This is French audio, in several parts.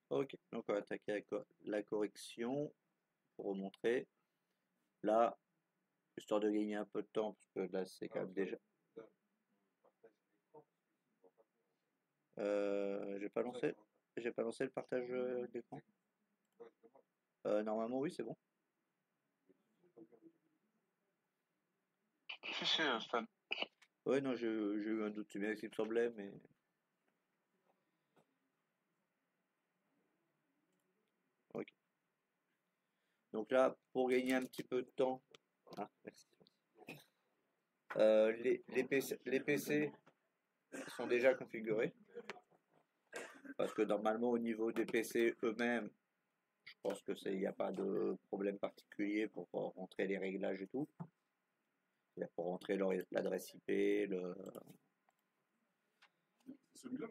Ok, donc on va attaquer la correction pour remontrer. Là, histoire de gagner un peu de temps, parce que là c'est quand même déjà. J'ai pas lancé. J'ai pas lancé le partage d'écran. Normalement oui c'est bon. Si, si, Stan. Ouais non j'ai eu un doute, c'est bien ce qu'il me semblait, mais. Ok. Donc là, pour gagner un petit peu de temps. Ah, merci. Les PC sont déjà configurés. Parce que normalement au niveau des PC eux-mêmes, je pense que il n'y a pas de problème particulier pour rentrer les réglages et tout. Il y a pour rentrer l'adresse IP, le. Celui-là.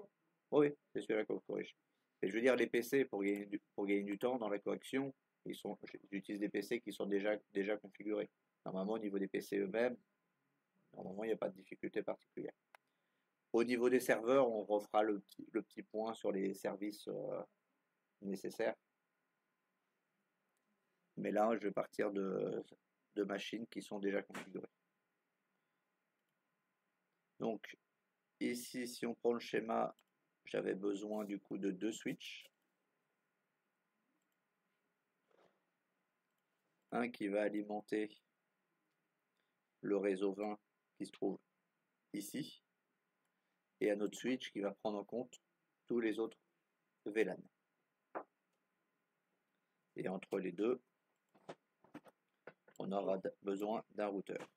Oh oui, c'est celui-là qu'on corrige. Et je veux dire, les PC, pour gagner du temps dans la correction, j'utilise des PC qui sont déjà configurés. Normalement, au niveau des PC eux-mêmes, normalement, il n'y a pas de difficulté particulière. Au niveau des serveurs, on refera le petit point sur les services nécessaires. Mais là, je vais partir de machines qui sont déjà configurées. Donc, ici, si on prend le schéma, j'avais besoin du coup de deux switches. Un qui va alimenter le réseau 20 qui se trouve ici, et un autre switch qui va prendre en compte tous les autres VLAN. Et entre les deux, on aura besoin d'un routeur.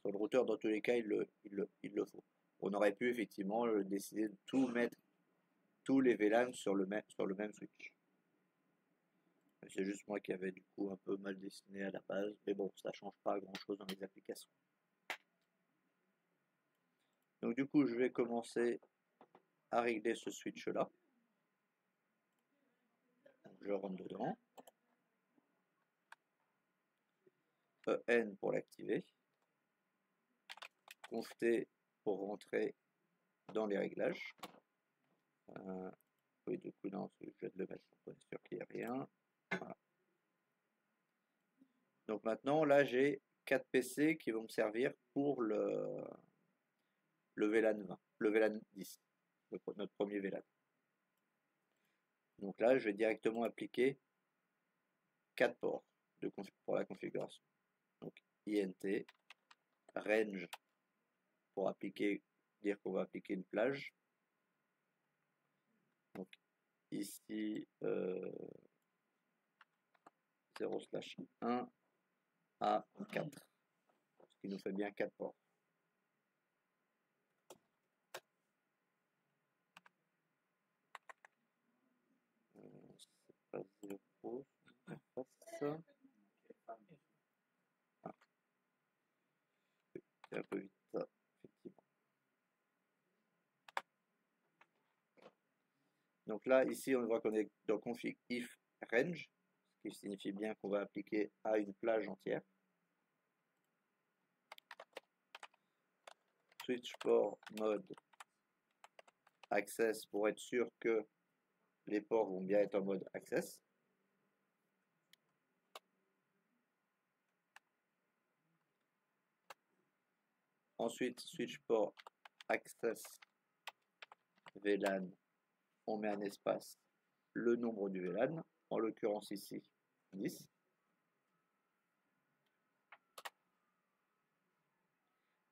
Sur le routeur, dans tous les cas, il le faut. On aurait pu effectivement décider de tout mettre, tous les VLAN sur le même switch. C'est juste moi qui avais du coup un peu mal dessiné à la base, mais bon, ça change pas grand chose dans les applications. Donc du coup, je vais commencer à régler ce switch là. Donc, je rentre dedans. EN pour l'activer. Conf T pour rentrer dans les réglages. Oui, du coup, non, je vais le mettre pour être sûr qu'il n'y a rien. Voilà. Donc maintenant, là, j'ai 4 PC qui vont me servir pour le VLAN 20, le VLAN 10, notre premier VLAN. Donc là, je vais directement appliquer 4 ports pour la configuration. Donc INT, range pour dire qu'on va appliquer une plage. Donc ici 0/1 à 4, ce qui nous fait bien 4 ports. C'est pas 0, ça. Ah, c'est un peu vite ça, effectivement. Donc là, ici, on voit qu'on est dans config if range, ce qui signifie bien qu'on va appliquer à une plage entière. Switch port mode access pour être sûr que les ports vont bien être en mode access. Ensuite, switch port access VLAN, on met un espace, le nombre du VLAN, en l'occurrence ici 10.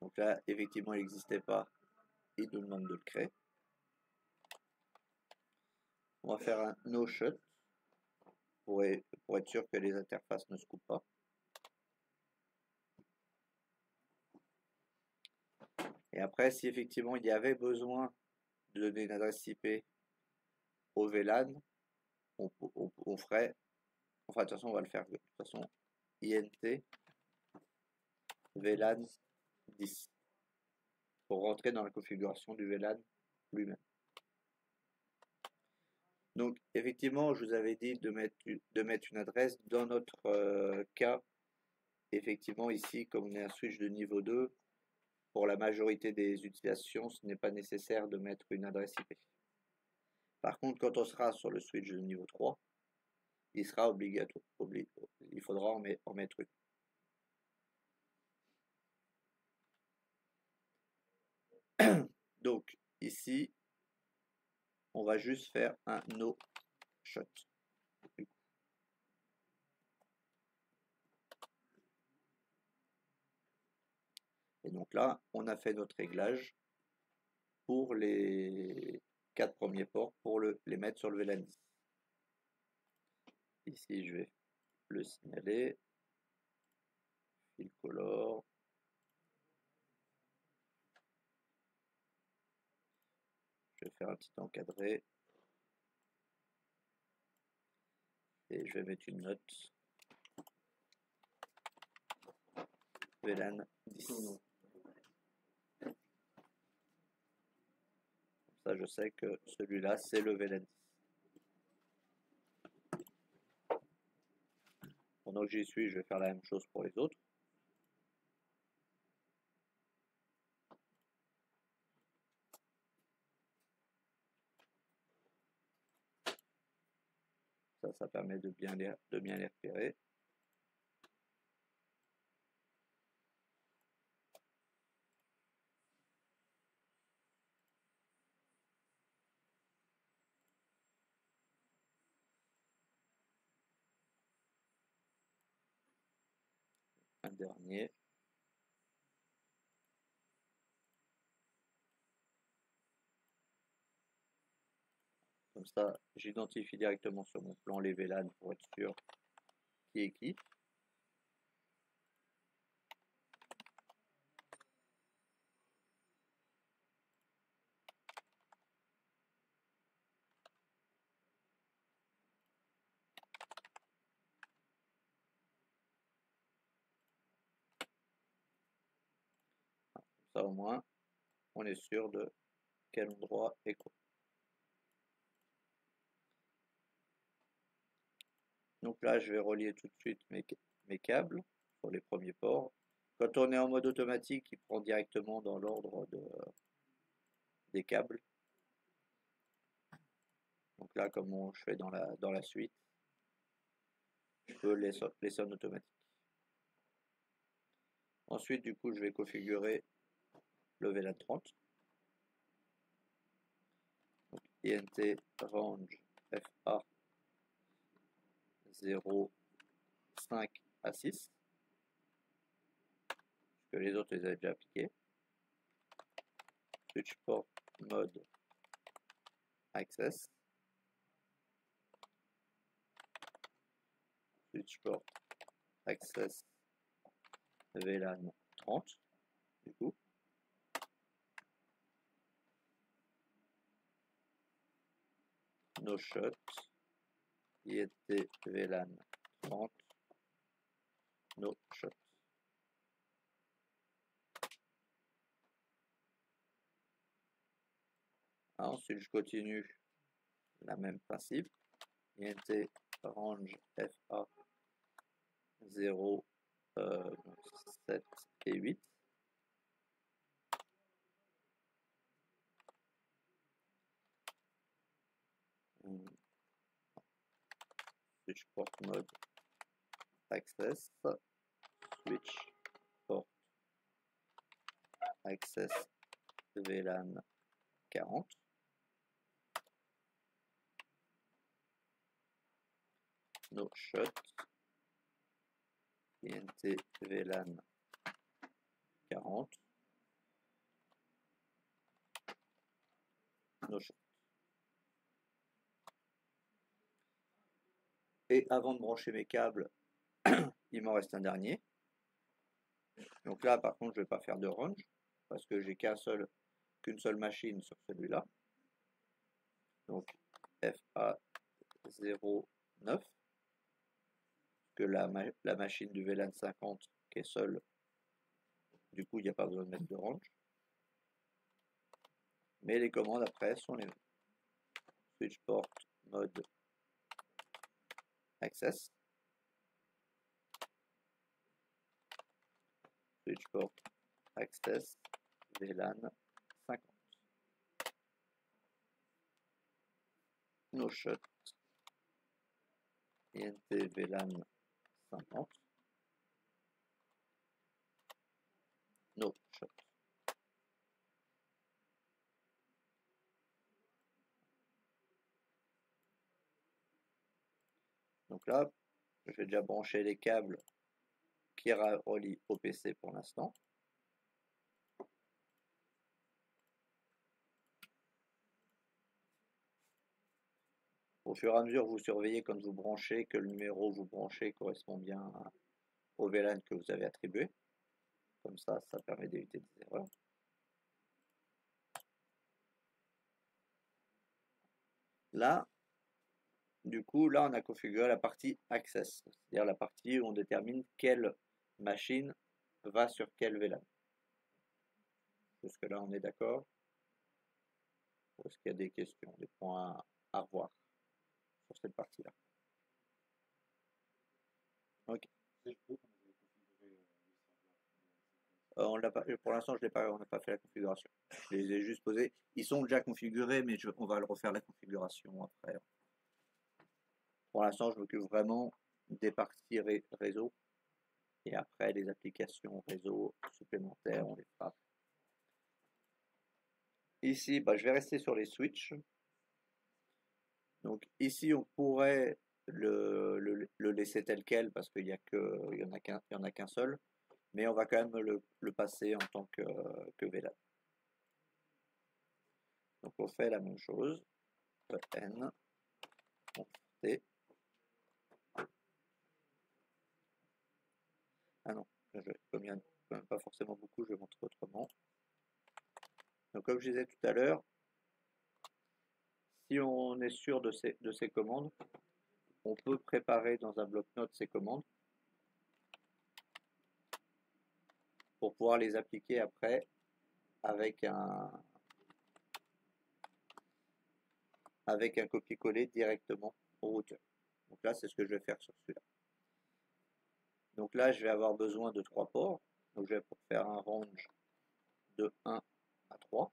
Donc là, effectivement, il n'existait pas, il nous demande de le créer. On va faire un no shut pour être sûr que les interfaces ne se coupent pas. Et après, si effectivement il y avait besoin de donner une adresse IP au VLAN, on ferait, enfin de toute façon on va le faire de toute façon, INT VLAN 10 pour rentrer dans la configuration du VLAN lui-même. Donc effectivement, je vous avais dit de mettre une adresse. Dans notre cas, effectivement ici, comme on est un switch de niveau 2, pour la majorité des utilisations, ce n'est pas nécessaire de mettre une adresse IP. Par contre, quand on sera sur le switch de niveau 3, il sera obligatoire. Il faudra en mettre une. Donc ici, on va juste faire un no shot. Et donc là, on a fait notre réglage pour les 4 premiers ports pour les mettre sur le VLAN 10. Ici, je vais le signaler. Fill color. Je vais faire un petit encadré. Et je vais mettre une note. VLAN 10. Comme ça, je sais que celui-là, c'est le VLAN 10. Pendant que j'y suis, je vais faire la même chose pour les autres. Ça permet de bien les repérer. Un dernier. Comme ça, j'identifie directement sur mon plan les VLAN pour être sûr qui est qui. Ça au moins, on est sûr de quel endroit est quoi. Donc là, je vais relier tout de suite mes câbles sur les premiers ports. Quand on est en mode automatique, il prend directement dans l'ordre des câbles. Donc là, comme je fais dans la suite, je peux laisser en automatique. Ensuite, du coup, je vais configurer le VLAN 30. Donc, INT range FA 0, 5 à 6. Que les autres les avaient déjà appliqués. Switch port mode access. Switch port access VLAN 30 du coup. No shot INT VLAN 30 no shot. Ensuite, je continue le même principe. INT range FA 0, 7 et 8. Switch port mode access. Switch port access VLAN 40. No shot INT VLAN 40. No shot. Et avant de brancher mes câbles, il m'en reste un dernier. Donc là, par contre, je ne vais pas faire de range parce que j'ai qu'une seule machine sur celui-là. Donc FA09, que la machine du VLAN 50 qui est seule, du coup, il n'y a pas besoin de mettre de range. Mais les commandes après sont les mêmes. Switch port mode access. Switch port access VLAN 50. No shut INT VLAN 50. No shut. Donc là, je vais déjà brancher les câbles qui relient au PC pour l'instant. Au fur et à mesure, vous surveillez quand vous branchez que le numéro que vous branchez correspond bien au VLAN que vous avez attribué. Comme ça permet d'éviter des erreurs. Là, du coup, là, on a configuré la partie Access, c'est-à-dire la partie où on détermine quelle machine va sur quel VLAN. Jusque-là, on est d'accord? Est-ce qu'il y a des questions, des points à revoir sur cette partie-là? Ok. On l'a pas, pour l'instant, on n'a pas fait la configuration. Je les ai juste posés. Ils sont déjà configurés, mais on va le refaire la configuration après. Pour l'instant, je m'occupe vraiment des parties réseau. Et après, les applications réseau supplémentaires, on les fera. Ici, je vais rester sur les switches. Donc ici, on pourrait le laisser tel quel parce qu'il y en a qu'un seul. Mais on va quand même le passer en tant que VLAN. Donc on fait la même chose. N, on fait. Ah non, comme il n'y en a quand même pas forcément beaucoup, je vais montrer autrement. Donc comme je disais tout à l'heure, si on est sûr de ces commandes, on peut préparer dans un bloc-notes ces commandes pour pouvoir les appliquer après avec un copier-coller directement au routeur. Donc là, c'est ce que je vais faire sur celui-là. Donc là, je vais avoir besoin de 3 ports. Donc je vais faire un range de 1 à 3.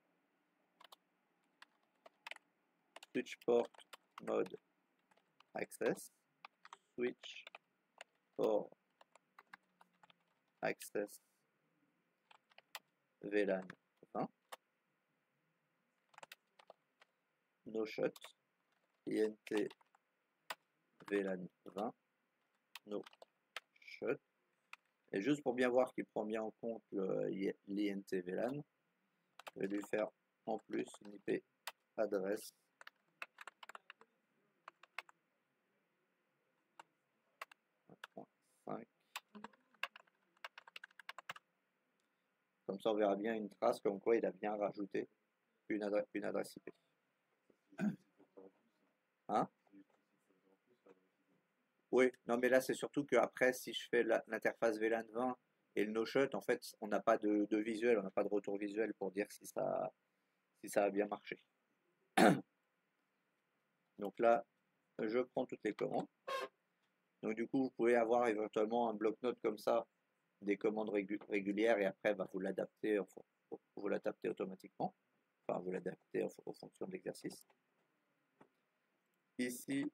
Switch port mode access. Switch port access VLAN 20. No shut INT VLAN 20. No shut. Et juste pour bien voir qu'il prend bien en compte l'INT VLAN, je vais lui faire en plus une IP adresse Comme ça, on verra bien une trace comme quoi il a bien rajouté une adresse IP. Hein? Oui, non, mais là, c'est surtout qu'après, si je fais l'interface VLAN 20 et le no-shut, en fait, on n'a pas de visuel, on n'a pas de retour visuel pour dire si ça a bien marché. Donc là, je prends toutes les commandes. Donc du coup, vous pouvez avoir éventuellement un bloc-notes comme ça, des commandes régulières, et après, vous l'adaptez automatiquement. Enfin, vous l'adaptez en fonction de l'exercice. Ici,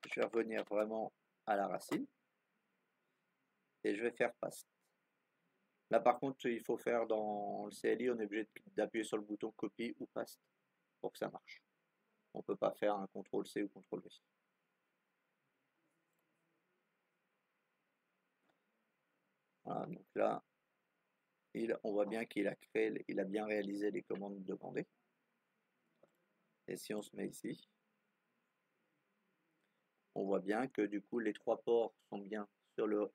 je vais revenir vraiment à la racine et je vais faire paste. Là par contre, il faut faire dans le CLI, on est obligé d'appuyer sur le bouton copie ou paste pour que ça marche. On ne peut pas faire un CTRL-C ou CTRL-V. Voilà, donc là, on voit bien qu'il a bien réalisé les commandes demandées. Et si on se met ici, on voit bien que du coup les 3 ports sont bien sur le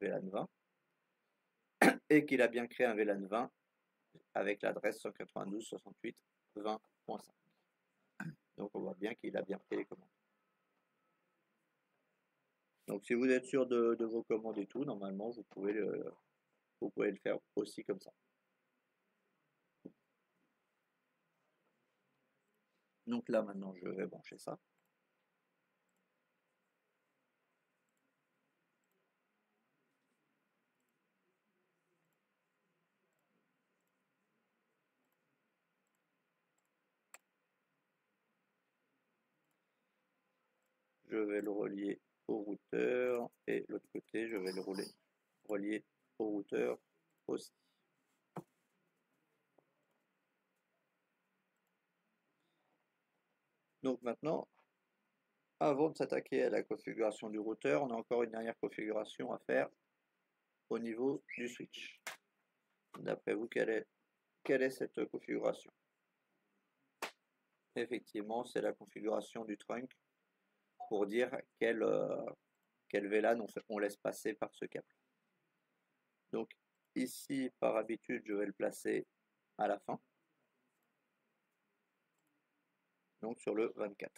VLAN 20 et qu'il a bien créé un VLAN 20 avec l'adresse 192.68.20.5. Donc on voit bien qu'il a bien fait les commandes. Donc si vous êtes sûr de vos commandes et tout, normalement vous pouvez le faire aussi comme ça. Donc là maintenant je vais brancher ça. je vais le relier au routeur et l'autre côté, je vais le relier au routeur aussi. Donc maintenant, avant de s'attaquer à la configuration du routeur, on a encore une dernière configuration à faire au niveau du switch. D'après vous, quelle est cette configuration? Effectivement, c'est la configuration du trunk pour dire quel VLAN on laisse passer par ce câble. Donc ici, par habitude, je vais le placer à la fin, donc sur le 24.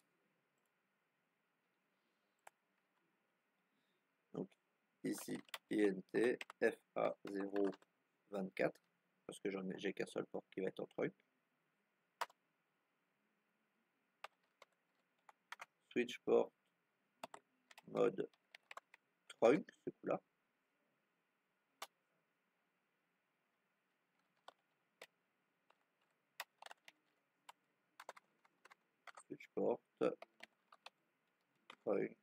Donc ici, INT FA024, parce que j'ai qu'un seul port qui va être en trunk. Switch port mode trunk, ce coup-là. Switch port trunk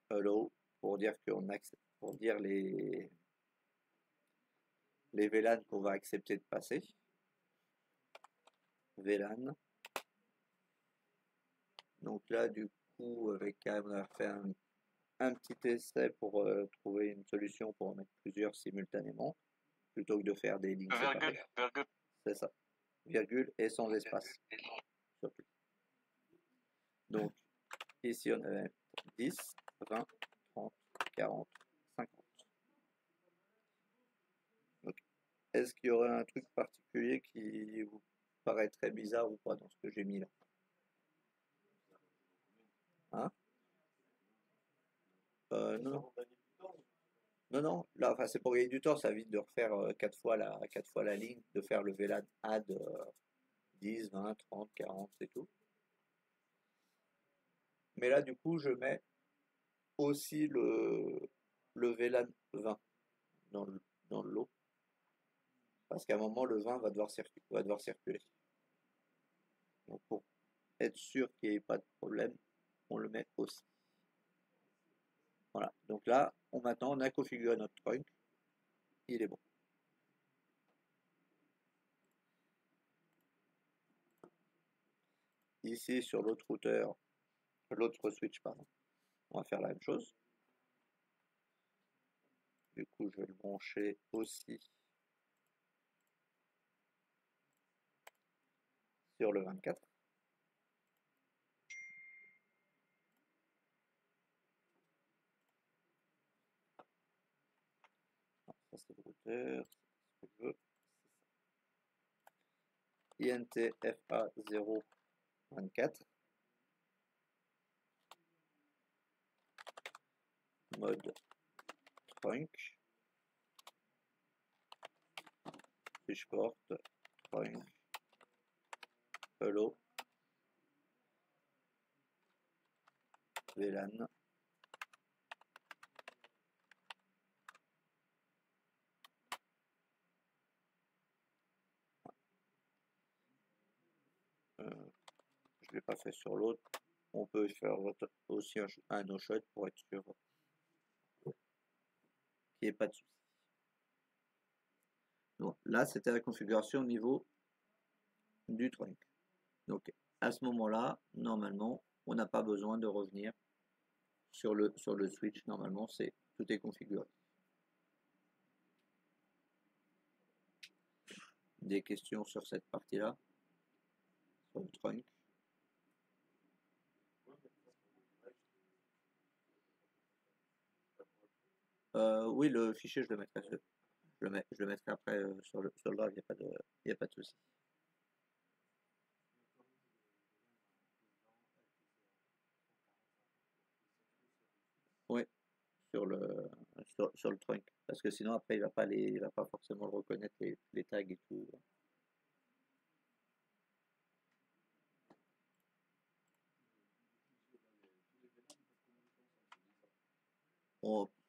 hello pour dire les VLAN qu'on va accepter de passer. VLAN. Donc là, du coup, avec Cam, on a fait un petit essai pour trouver une solution pour en mettre plusieurs simultanément, plutôt que de faire des lignes séparées. C'est ça. Virgule et sans espace. Surtout. Donc, ici, on avait 10, 20, 30, 40, 50. Donc, est-ce qu'il y aurait un truc particulier qui vous paraîtrait bizarre ou pas dans ce que j'ai mis là? Hein? Non. Non, non, là, enfin, c'est pour gagner du temps, ça évite de refaire 4 fois la ligne, de faire le VLAN add 10, 20, 30, 40, c'est tout. Mais là, du coup, je mets aussi le VLAN 20 dans le lot. Parce qu'à un moment, le 20 va devoir circuler. Donc, pour être sûr qu'il n'y ait pas de problème, on le met aussi. Voilà. Donc là, maintenant, on a configuré notre trunk. Il est bon. Ici, sur l'autre routeur, l'autre switch, pardon, on va faire la même chose. Du coup, je vais le brancher aussi sur le 24. Ça, c'est le routeur. Ce que je veux, INT FA024. Mode trunk. Switch port trunk. Hello. VLAN. Je ne l'ai pas fait sur l'autre. On peut faire aussi un no-shot pour être sûr qu'il n'y ait pas de souci. Donc là, c'était la configuration au niveau du trunk. Donc à ce moment-là, normalement, on n'a pas besoin de revenir sur le switch. Normalement, tout est configuré. Des questions sur cette partie-là, sur le trunk? Oui, le fichier, je le mettrai, je le mettrai après sur le drive, il n'y a pas de souci. Oui, sur le trunk, parce que sinon après il va pas forcément le reconnaître les tags et tout.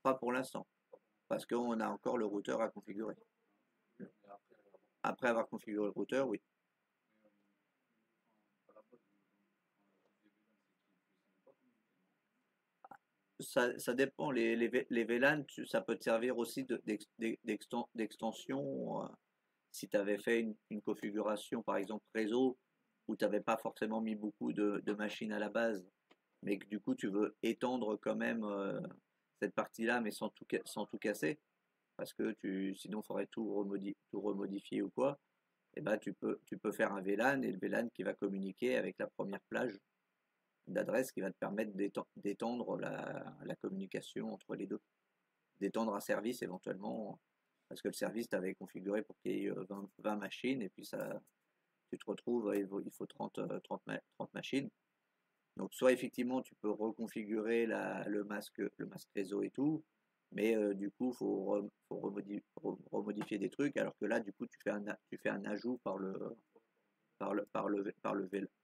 Pas pour l'instant, parce qu'on a encore le routeur à configurer. Après avoir configuré le routeur, oui. ça dépend. Les VLAN, ça peut te servir aussi d'extension. Si tu avais fait une configuration, par exemple réseau, où tu n'avais pas forcément mis beaucoup de machines à la base, mais que du coup tu veux étendre quand même cette partie-là, mais sans tout casser, parce que sinon il faudrait tout remodifier ou quoi, et ben tu peux faire un VLAN et le VLAN qui va communiquer avec la première plage d'adresse qui va te permettre d'étendre la communication entre les deux, d'étendre un service éventuellement, parce que le service t'avait configuré pour qu'il y ait 20 machines et puis ça, tu te retrouves, il faut 30 machines. Donc soit effectivement tu peux reconfigurer le masque réseau et tout, mais du coup faut remodifier des trucs, alors que là du coup tu fais un ajout par le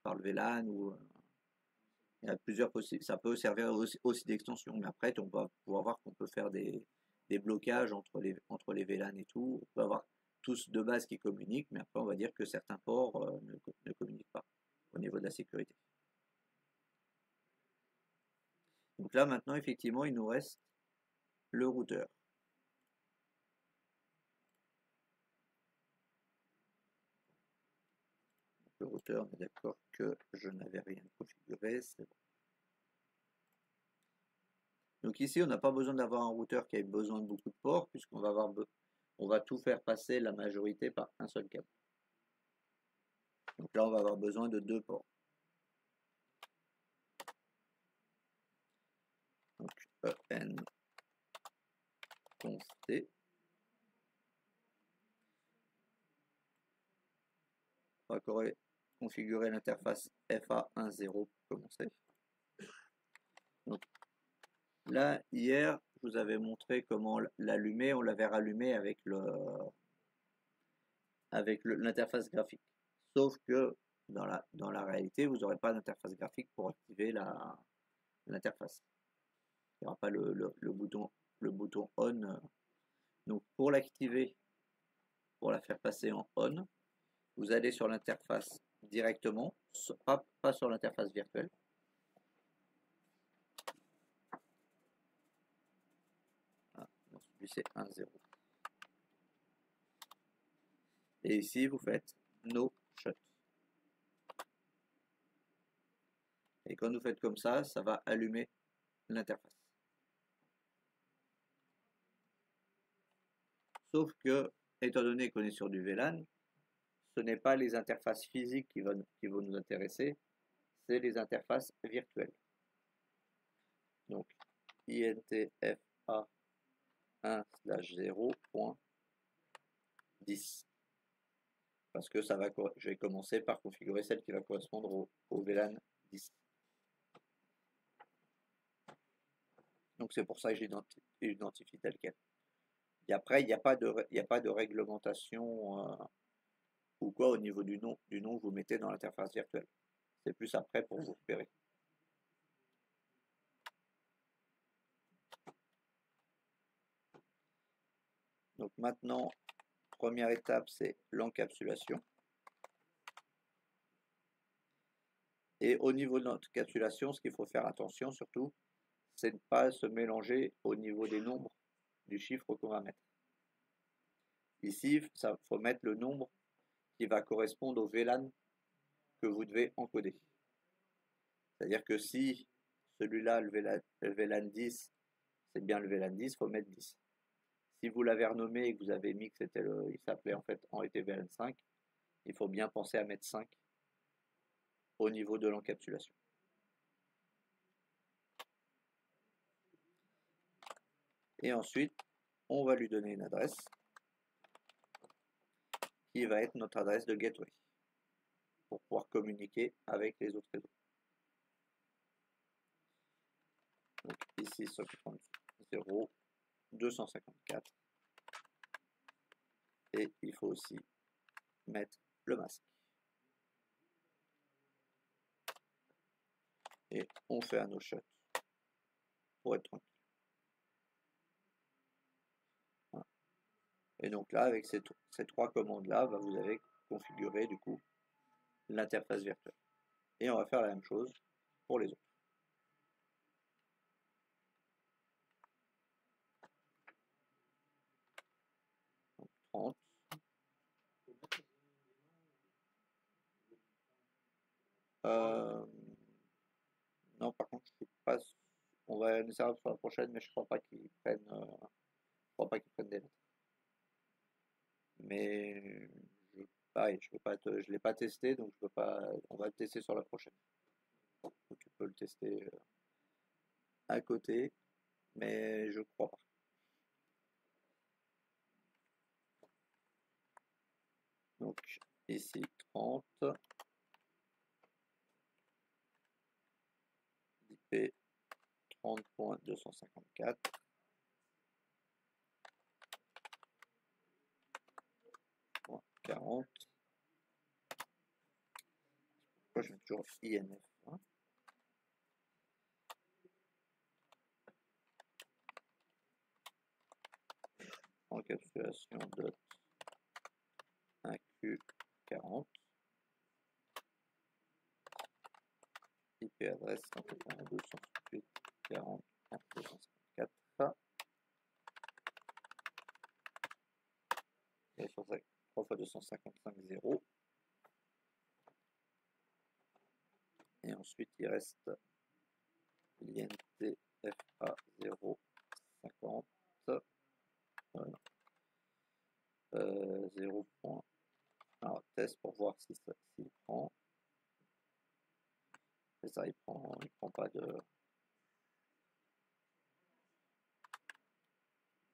VLAN ou il y a plusieurs possibles. Ça peut servir aussi d'extension, mais après on va pouvoir voir qu'on peut faire des blocages entre les VLAN et tout. On peut avoir tous de base qui communiquent, mais après on va dire que certains ports ne communiquent pas au niveau de la sécurité. Donc là maintenant effectivement il nous reste le routeur. Le routeur, on est d'accord que je n'avais rien configuré, c'est bon. Donc ici on n'a pas besoin d'avoir un routeur qui ait besoin de beaucoup de ports, puisqu'on va on va tout faire passer la majorité par un seul câble. Donc là on va avoir besoin de 2 ports. Donc en const t. On va configurer l'interface FA10 pour commencer. Donc là, hier, je vous avais montré comment l'allumer. On l'avait rallumé avec l'interface graphique. Sauf que dans la réalité, vous n'aurez pas d'interface graphique pour activer l'interface. Il n'y aura pas le bouton on. Donc pour l'activer, pour la faire passer en on, vous allez sur l'interface directement, pas sur l'interface virtuelle. Ah, non, celui c'est 1.0. Et ici, vous faites no shut. Et quand vous faites comme ça va allumer l'interface. Sauf que, étant donné qu'on est sur du VLAN, ce n'est pas les interfaces physiques qui vont nous intéresser, c'est les interfaces virtuelles. Donc, intfa1/0.10. Parce que je vais commencer par configurer celle qui va correspondre au VLAN 10. Donc c'est pour ça que j'identifie tel quel. Et après, il n'y a pas de réglementation ou quoi au niveau du nom que vous mettez dans l'interface virtuelle. C'est plus après pour vous repérer. Donc maintenant, première étape, c'est l'encapsulation. Et au niveau de l'encapsulation, ce qu'il faut faire attention surtout, c'est de ne pas se mélanger au niveau des nombres du chiffre qu'on va mettre. Ici, il faut mettre le nombre qui va correspondre au VLAN que vous devez encoder. C'est-à-dire que si celui-là, le VLAN 10, c'est bien le VLAN 10, il faut mettre 10. Si vous l'avez renommé et que vous avez mis que il s'appelait en réalité VLAN 5, il faut bien penser à mettre 5 au niveau de l'encapsulation. Et ensuite, on va lui donner une adresse qui va être notre adresse de gateway pour pouvoir communiquer avec les autres réseaux. Donc ici 192.154 et il faut aussi mettre le masque. Et on fait un no shut pour être tranquille. Voilà. Et donc là, avec ces 3 commandes-là, vous avez configuré du coup l'interface virtuelle. Et on va faire la même chose pour les autres. 30. Non, par contre, je suis pas. On va essayer sur la prochaine, mais je crois pas qu'ils prennent. Je crois pas qu'ils prennent des lettres. Mais pareil, je peux pas je l'ai pas testé, donc je peux pas. On va le tester sur la prochaine. Donc tu peux le tester à côté, mais je crois pas. Donc ici 30, IP 30.254. Point 40. Pourquoi je mets toujours INF, hein? Encapsulation dot 1Q40. IP adresse 192.168 40 254. Et sur 3 fois 255 0. Et ensuite il reste l'INT FA 050 0. Alors test pour voir si ça s'il prend. C'est ça, il prend pas de.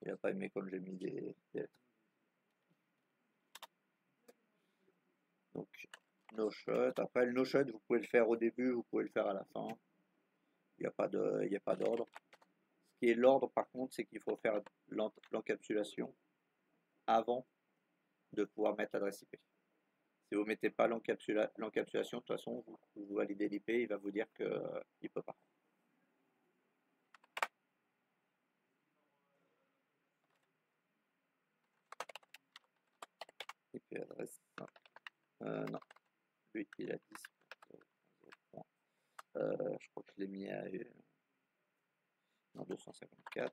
Il a pas aimé comme j'ai mis des lettres. Donc no shot. Après le no shot, vous pouvez le faire au début, vous pouvez le faire à la fin. Il n'y a pas d'ordre. Ce qui est l'ordre par contre, c'est qu'il faut faire l'encapsulation avant de pouvoir mettre l'adresse IP. Si vous ne mettez pas l'encapsulation, de toute façon, vous validez l'IP, il va vous dire qu'il ne peut pas. IP adresse. Non. Lui, il a 10. Je crois que je l'ai mis à 254.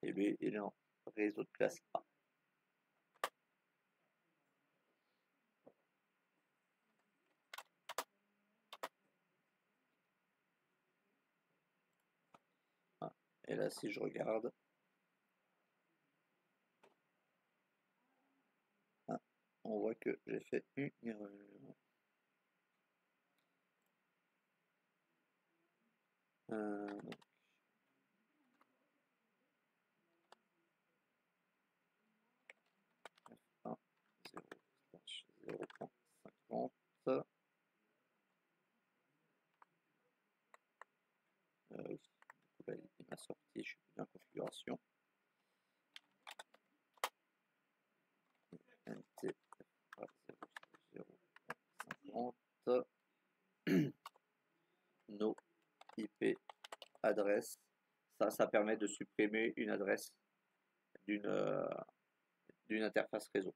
Et lui, il est en réseau de classe A. Et là, si je regarde, on voit que j'ai fait une erreur. Donc, F1 0/0.50. Oui, là, il m'a sorti, je suis plus dans la configuration. NT 0/0.50. No IP adresse. Ça permet de supprimer une adresse d'une interface réseau,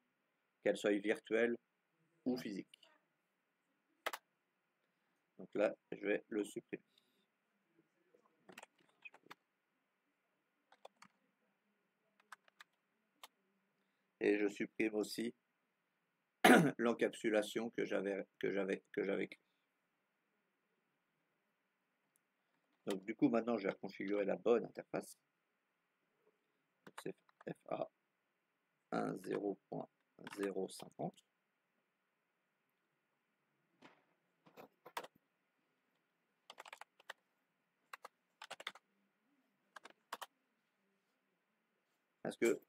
qu'elle soit virtuelle ou physique. Donc là, je vais le supprimer. Et je supprime aussi l'encapsulation que j'avais créée. Donc du coup, maintenant, j'ai configuré la bonne interface. C'est FA 10.050. Parce que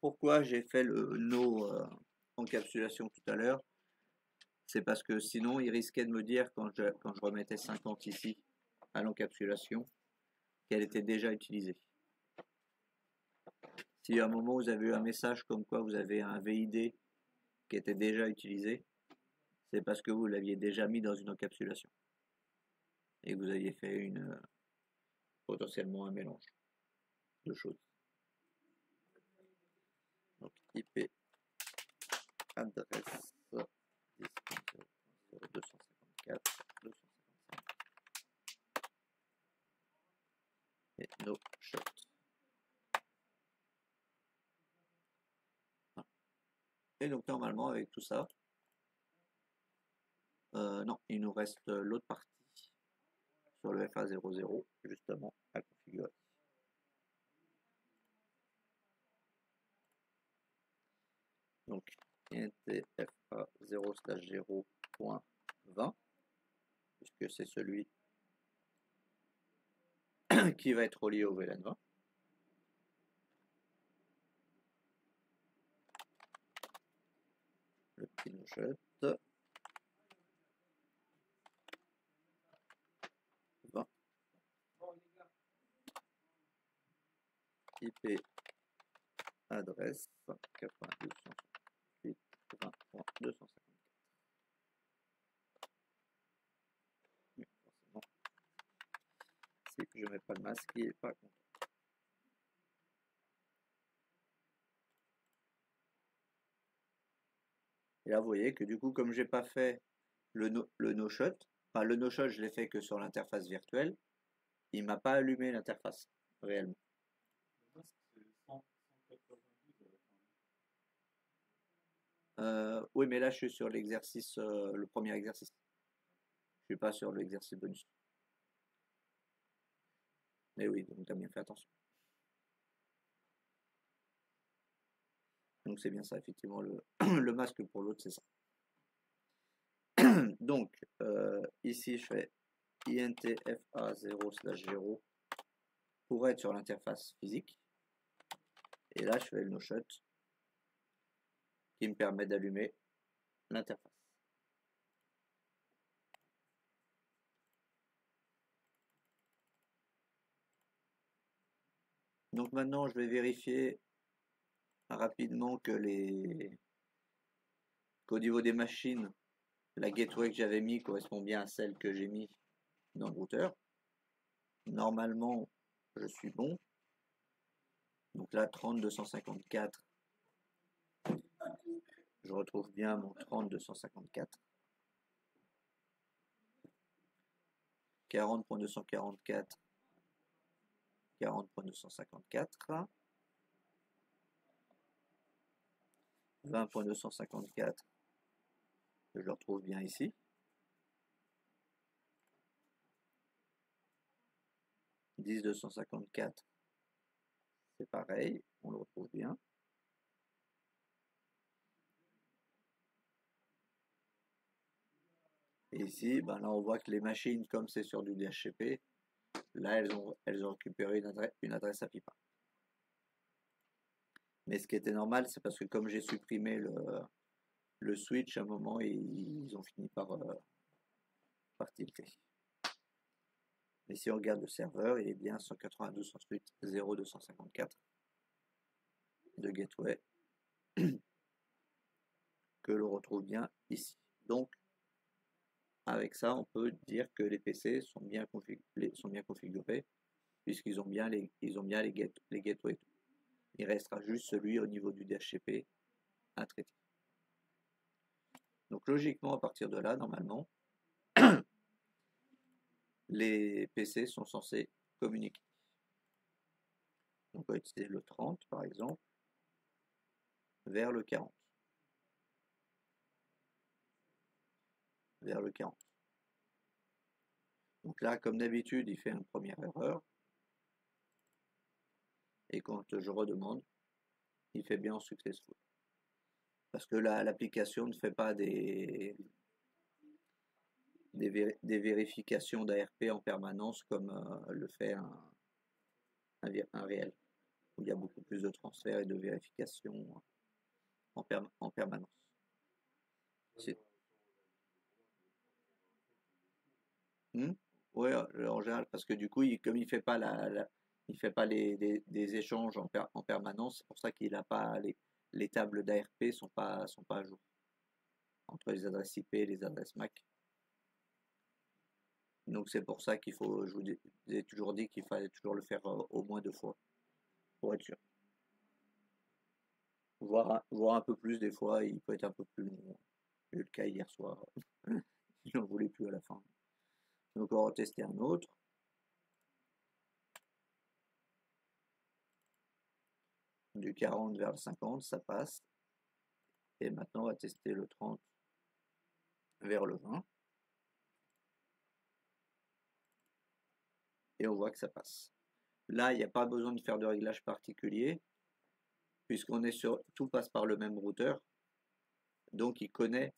pourquoi j'ai fait le no encapsulation tout à l'heure, c'est parce que sinon il risquait de me dire quand je remettais 50 ici à l'encapsulation qu'elle était déjà utilisée. Si à un moment vous avez eu un message comme quoi vous avez un VID qui était déjà utilisé, c'est parce que vous l'aviez déjà mis dans une encapsulation et que vous aviez fait potentiellement un mélange de choses. Donc IP adresse 10.0.254 255 et no shot. Et donc normalement avec tout ça, non, il nous reste l'autre partie sur le FA00 justement à configurer. Donc intfa0/0.20 puisque c'est celui qui va être relié au VLAN 20. Le petit noshut 20 IP adresse 92.168.20.254. Forcément, si je mets pas le masque, il n'est pas content. Et là, vous voyez que du coup, comme j'ai pas fait le no-shut, enfin le no-shut, je l'ai fait que sur l'interface virtuelle, il m'a pas allumé l'interface réellement. Oui, mais là, je suis sur l'exercice, le premier exercice. Je suis pas sur l'exercice bonus. Mais oui, donc tu as bien fait attention. Donc c'est bien ça, effectivement, le masque pour l'autre, c'est ça. Donc, ici, je fais intfa0/0 pour être sur l'interface physique. Et là, je fais le no-shut qui me permet d'allumer l'interface. Donc maintenant, je vais vérifier rapidement qu'au niveau des machines, la gateway que j'avais mis correspond bien à celle que j'ai mis dans le routeur. Normalement, je suis bon. Donc là, 30.254. Je retrouve bien mon 30.254. 40.244. 40.254. 20.254. Je le retrouve bien ici. « 10.254. C'est pareil, on le retrouve bien. Et ici, ben là, on voit que les machines, comme c'est sur du DHCP, là, elles ont récupéré une adresse API. Mais ce qui était normal, c'est parce que comme j'ai supprimé le switch, à un moment, ils ont fini par tilter. Mais si on regarde le serveur, il est bien 192.168.0.254 de gateway que l'on retrouve bien ici. Donc, avec ça, on peut dire que les PC sont bien configurés puisqu'ils ont bien les gateways. Il restera juste celui au niveau du DHCP à traiter. Donc logiquement, à partir de là, normalement, les PC sont censés communiquer. Donc on va utiliser le 30 par exemple vers le 40. Vers le 40. Donc là, comme d'habitude, il fait une première erreur. Et quand je redemande, il fait bien successful. Parce que l'application ne fait pas des vérifications d'ARP en permanence comme le fait un réel, où il y a beaucoup plus de transferts et de vérifications en permanence. Oui, en général, parce que du coup, comme il fait pas il fait pas des échanges en permanence, c'est pour ça qu'il n'a pas les tables d'ARP sont pas à jour entre les adresses IP et les adresses MAC. Donc c'est pour ça qu'il faut, je vous ai toujours dit qu'il fallait toujours le faire au moins 2 fois pour être sûr. Voir un peu plus des fois, il peut être un peu plus long. J'ai eu le cas hier soir, il n'en voulait plus à la fin. Donc on va tester un autre. Du 40 vers le 50, ça passe. Et maintenant, on va tester le 30 vers le 20. Et on voit que ça passe. Là, il n'y a pas besoin de faire de réglage particulier, puisqu'on est sur, tout passe par le même routeur. Donc, il connaît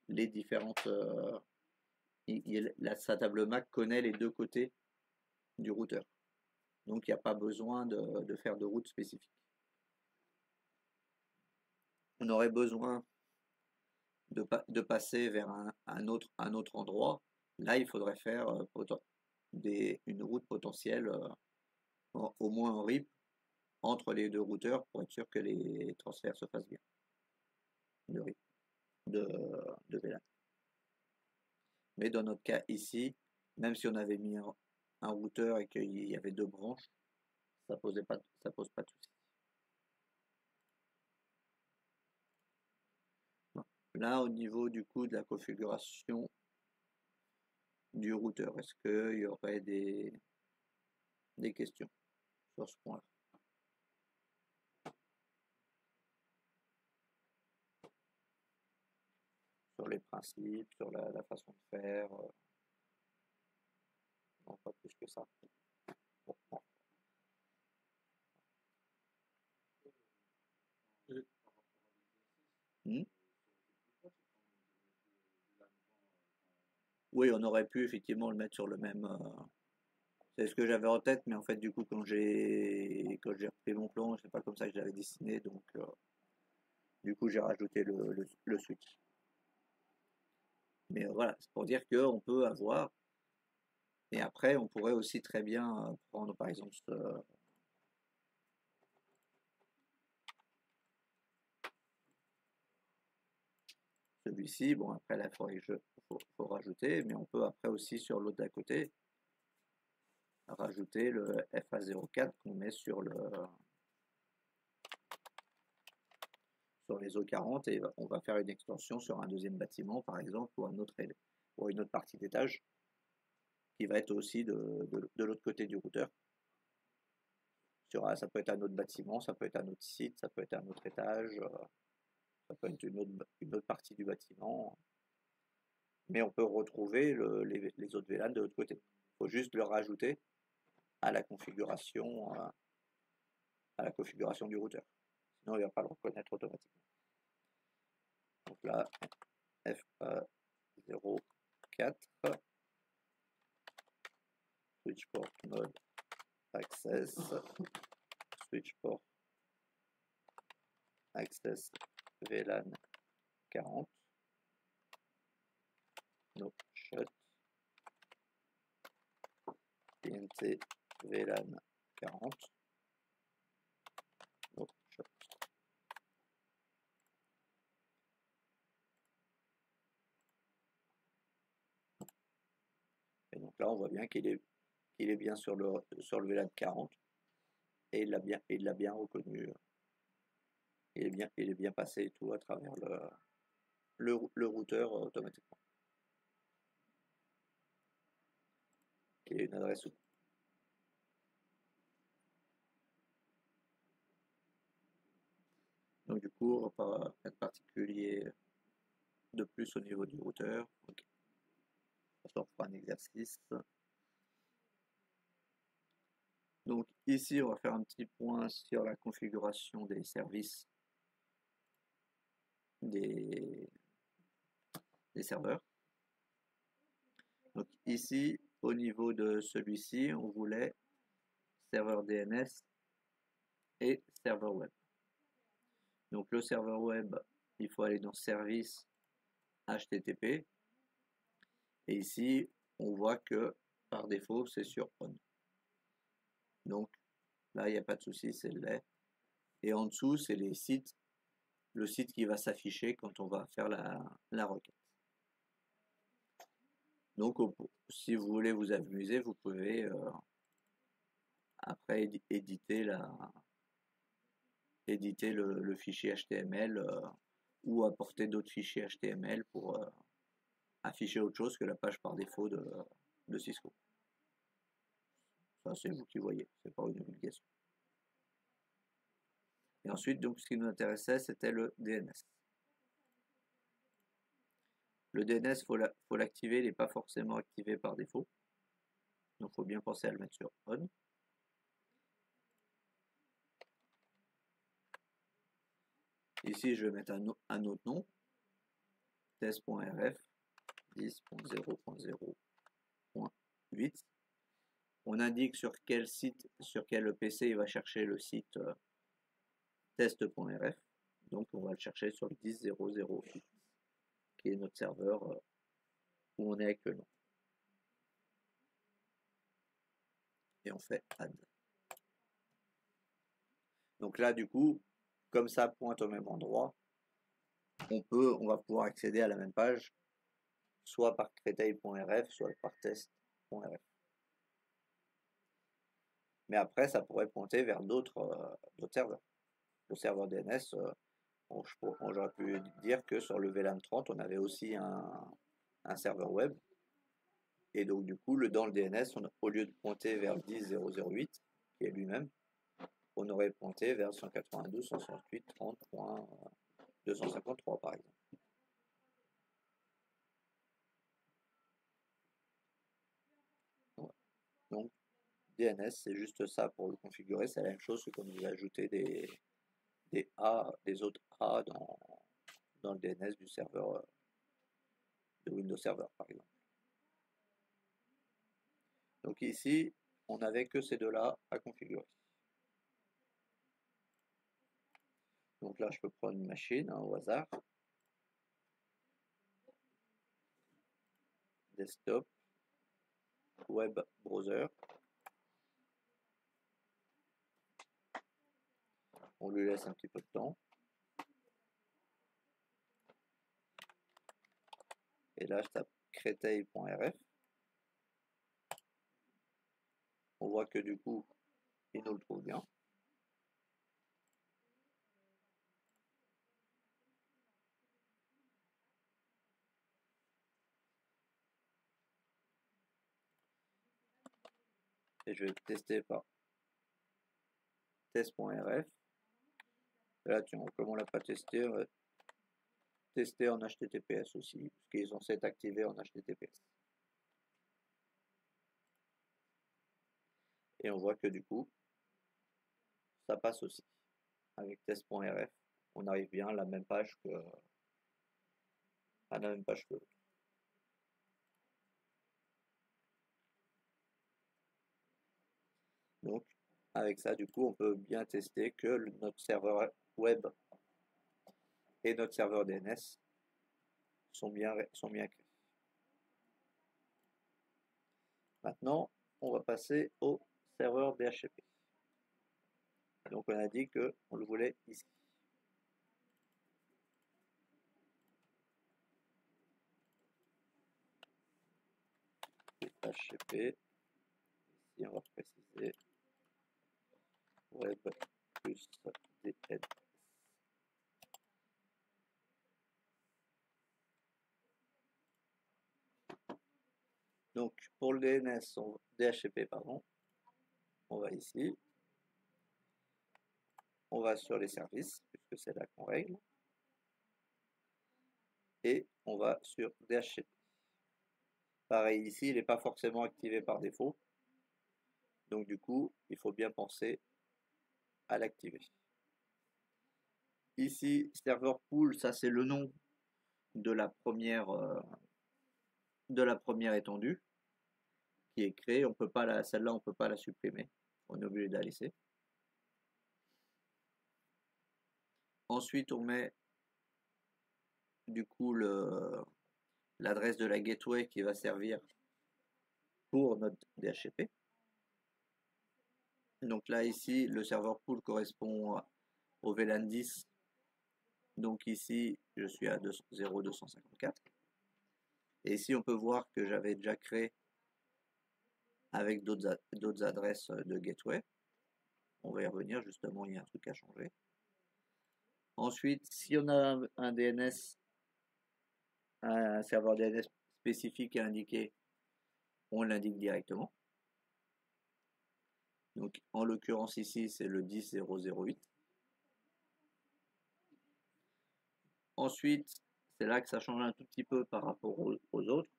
les différentes, sa table Mac connaît les deux côtés du routeur. Donc, il n'y a pas besoin de faire de route spécifique. On aurait besoin de passer vers un autre endroit. Là, il faudrait faire une route potentielle, au moins en RIP, entre les deux routeurs pour être sûr que les transferts se fassent bien de RIP, de VLAN. Mais dans notre cas ici, même si on avait mis un routeur et qu'il y avait deux branches, ça pose pas de souci. Là, au niveau du coup de la configuration du routeur, est-ce qu'il y aurait des questions sur ce point-là? Sur les principes, sur la façon de faire, non, pas plus que ça. Bon, bon. Oui, on aurait pu effectivement le mettre sur le même. C'est ce que j'avais en tête, mais en fait, du coup, quand j'ai repris mon plan, c'est pas comme ça que je l'avais dessiné, donc du coup, j'ai rajouté le switch. Mais voilà, c'est pour dire qu'on peut avoir. Et après, on pourrait aussi très bien prendre, par exemple, celui-ci. Bon, après, là, il faut rajouter, mais on peut après aussi sur l'autre d'à côté rajouter le FA04 qu'on met sur les O40 et on va faire une extension sur un deuxième bâtiment, par exemple, ou une autre partie d'étage qui va être aussi de l'autre côté du routeur. Ça peut être un autre bâtiment, ça peut être un autre site, ça peut être un autre étage, ça peut être une autre partie du bâtiment. Mais on peut retrouver les autres VLAN de l'autre côté. Il faut juste le rajouter à la configuration du routeur. Sinon, il ne va pas le reconnaître automatiquement. Donc là, FA04, switch port mode access, switch port access VLAN 40, no shut, TNT VLAN 40, no shut. Et donc là, on voit bien qu'il est bien sur le VLAN 40 et il l'a bien reconnu. Il est bien passé et tout à travers le routeur automatiquement. Qui est une adresse. Donc du coup, on va pas être particulier de plus au niveau du routeur. Okay. On fera un exercice. Donc ici, on va faire un petit point sur la configuration des services des serveurs. Donc ici, au niveau de celui-ci, on voulait serveur DNS et serveur web. Donc le serveur web, il faut aller dans service HTTP. Et ici, on voit que par défaut, c'est sur on. Donc là, il n'y a pas de souci, c'est le lait. Et en dessous, c'est les sites, le site qui va s'afficher quand on va faire la requête. Donc, si vous voulez vous amuser, vous pouvez après éditer le fichier HTML ou apporter d'autres fichiers HTML pour afficher autre chose que la page par défaut de Cisco. Ça, c'est vous qui voyez, c'est pas une obligation. Et ensuite, donc, ce qui nous intéressait, c'était le DNS. Le DNS, faut l'activer, il n'est pas forcément activé par défaut. Donc il faut bien penser à le mettre sur on. Ici, je vais mettre un autre nom, test.rf 10.0.0.8. On indique sur quel site, sur quel PC il va chercher le site test.rf. Donc on va le chercher sur le 10.0.0.8, qui est notre serveur où on est actuellement. Et on fait add. Donc là, du coup, comme ça pointe au même endroit, on va pouvoir accéder à la même page, soit par créteil.rf, soit par test.rf. Mais après, ça pourrait pointer vers d'autres serveurs. Le serveur DNS, j'aurais pu dire que sur le VLAN 30, on avait aussi un serveur web. Et donc, du coup, dans le DNS, au lieu de pointer vers le 10.0.0.8, qui est lui-même, on aurait pointé vers 192.168.30.253, par exemple. Donc, DNS, c'est juste ça pour le configurer. C'est la même chose que quand vous ajoutez des autres A dans le DNS du serveur de Windows Server, par exemple. Donc ici, on n'avait que ces deux-là à configurer. Donc là, je peux prendre une machine au hasard. Desktop, web browser. On lui laisse un petit peu de temps. Et là, je tape créteil.rf. On voit que du coup, il nous le trouve bien. Et je vais tester par test.rf. Là, comme on l'a pas testé, on va tester en HTTPS aussi, parce qu'ils sont censés être activés en HTTPS. Et on voit que du coup, ça passe aussi. Avec test.rf, on arrive bien à la même page que l'autre. Donc, avec ça, du coup, on peut bien tester que notre serveur web et notre serveur DNS sont bien créés. Maintenant, on va passer au serveur DHCP. Donc, on a dit qu'on le voulait ici. DHCP. Ici, on va préciser web plus DNS. Donc, pour le DNS, DHCP, pardon, on va ici. On va sur les services, puisque c'est là qu'on règle. Et on va sur DHCP. Pareil, ici, il n'est pas forcément activé par défaut. Donc, du coup, il faut bien penser à l'activer. Ici, serveur pool, ça c'est le nom de la première étendue qui est créée. Celle-là, on ne peut pas la supprimer. On est obligé de la laisser. Ensuite, on met du coup l'adresse de la gateway qui va servir pour notre DHCP. Donc là, ici, le serveur pool correspond au VLAN 10. Donc ici, je suis à 0.254. Et ici, on peut voir que j'avais déjà créé avec d'autres adresses de gateway. On va y revenir, justement, il y a un truc à changer. Ensuite, si on a un DNS, un serveur DNS spécifique à indiquer, on l'indique directement. Donc, en l'occurrence ici, c'est le 10.0.0.8. Ensuite, c'est là que ça change un tout petit peu par rapport aux autres,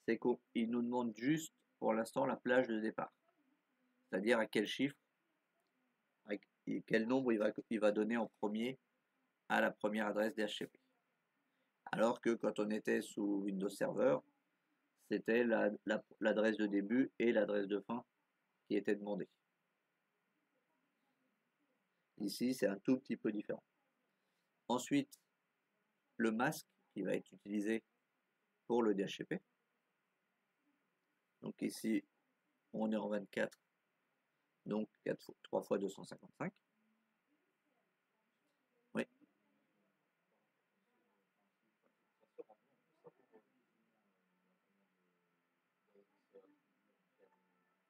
c'est qu'il nous demande juste pour l'instant la plage de départ. C'est-à-dire à quel chiffre, quel nombre il va donner en premier à la première adresse DHCP. Alors que quand on était sous Windows Server, c'était l'adresse de début et l'adresse de fin qui étaient demandées. Ici, c'est un tout petit peu différent. Ensuite, le masque qui va être utilisé pour le DHCP. Donc ici, on est en 24, donc 3 fois 255. Oui.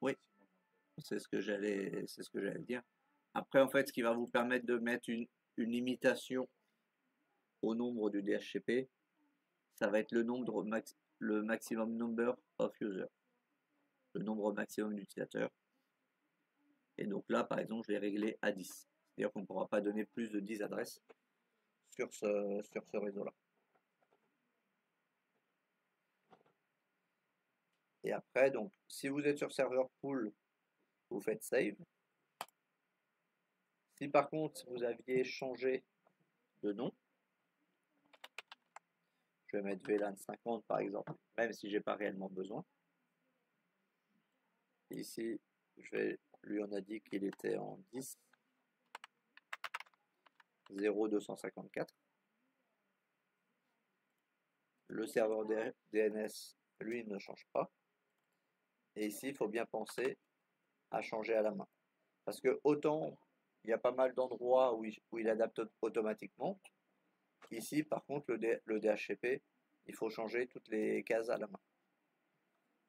Oui, c'est ce que j'allais dire. Après, en fait, ce qui va vous permettre de mettre une limitation au nombre du DHCP, ça va être le maximum number of users, le nombre maximum d'utilisateurs. Et donc là, par exemple, je vais régler à 10. C'est-à-dire qu'on ne pourra pas donner plus de 10 adresses sur ce réseau-là. Et après, donc, si vous êtes sur serveur pool, vous faites save. Si par contre, vous aviez changé de nom, je vais mettre VLAN 50 par exemple, même si j'ai pas réellement besoin. Ici, lui on a dit qu'il était en 10 0254. Le serveur DNS, lui, ne change pas. Et ici, il faut bien penser à changer à la main. Parce que autant, il y a pas mal d'endroits où il adapte automatiquement. Ici, par contre, le DHCP, il faut changer toutes les cases à la main.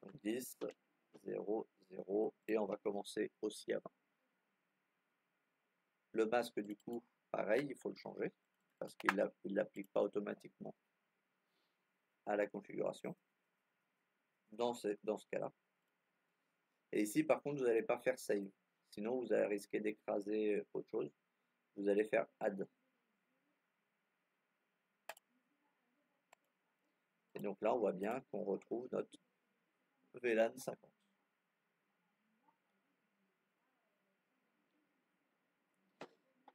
Donc 10, 0, 0, et on va commencer aussi à 20. Le masque, du coup, pareil, il faut le changer, parce qu'il ne l'applique pas automatiquement à la configuration, dans ce cas-là. Et ici, par contre, vous n'allez pas faire save, sinon vous allez risquer d'écraser autre chose. Vous allez faire add. Et donc là, on voit bien qu'on retrouve notre VLAN 50.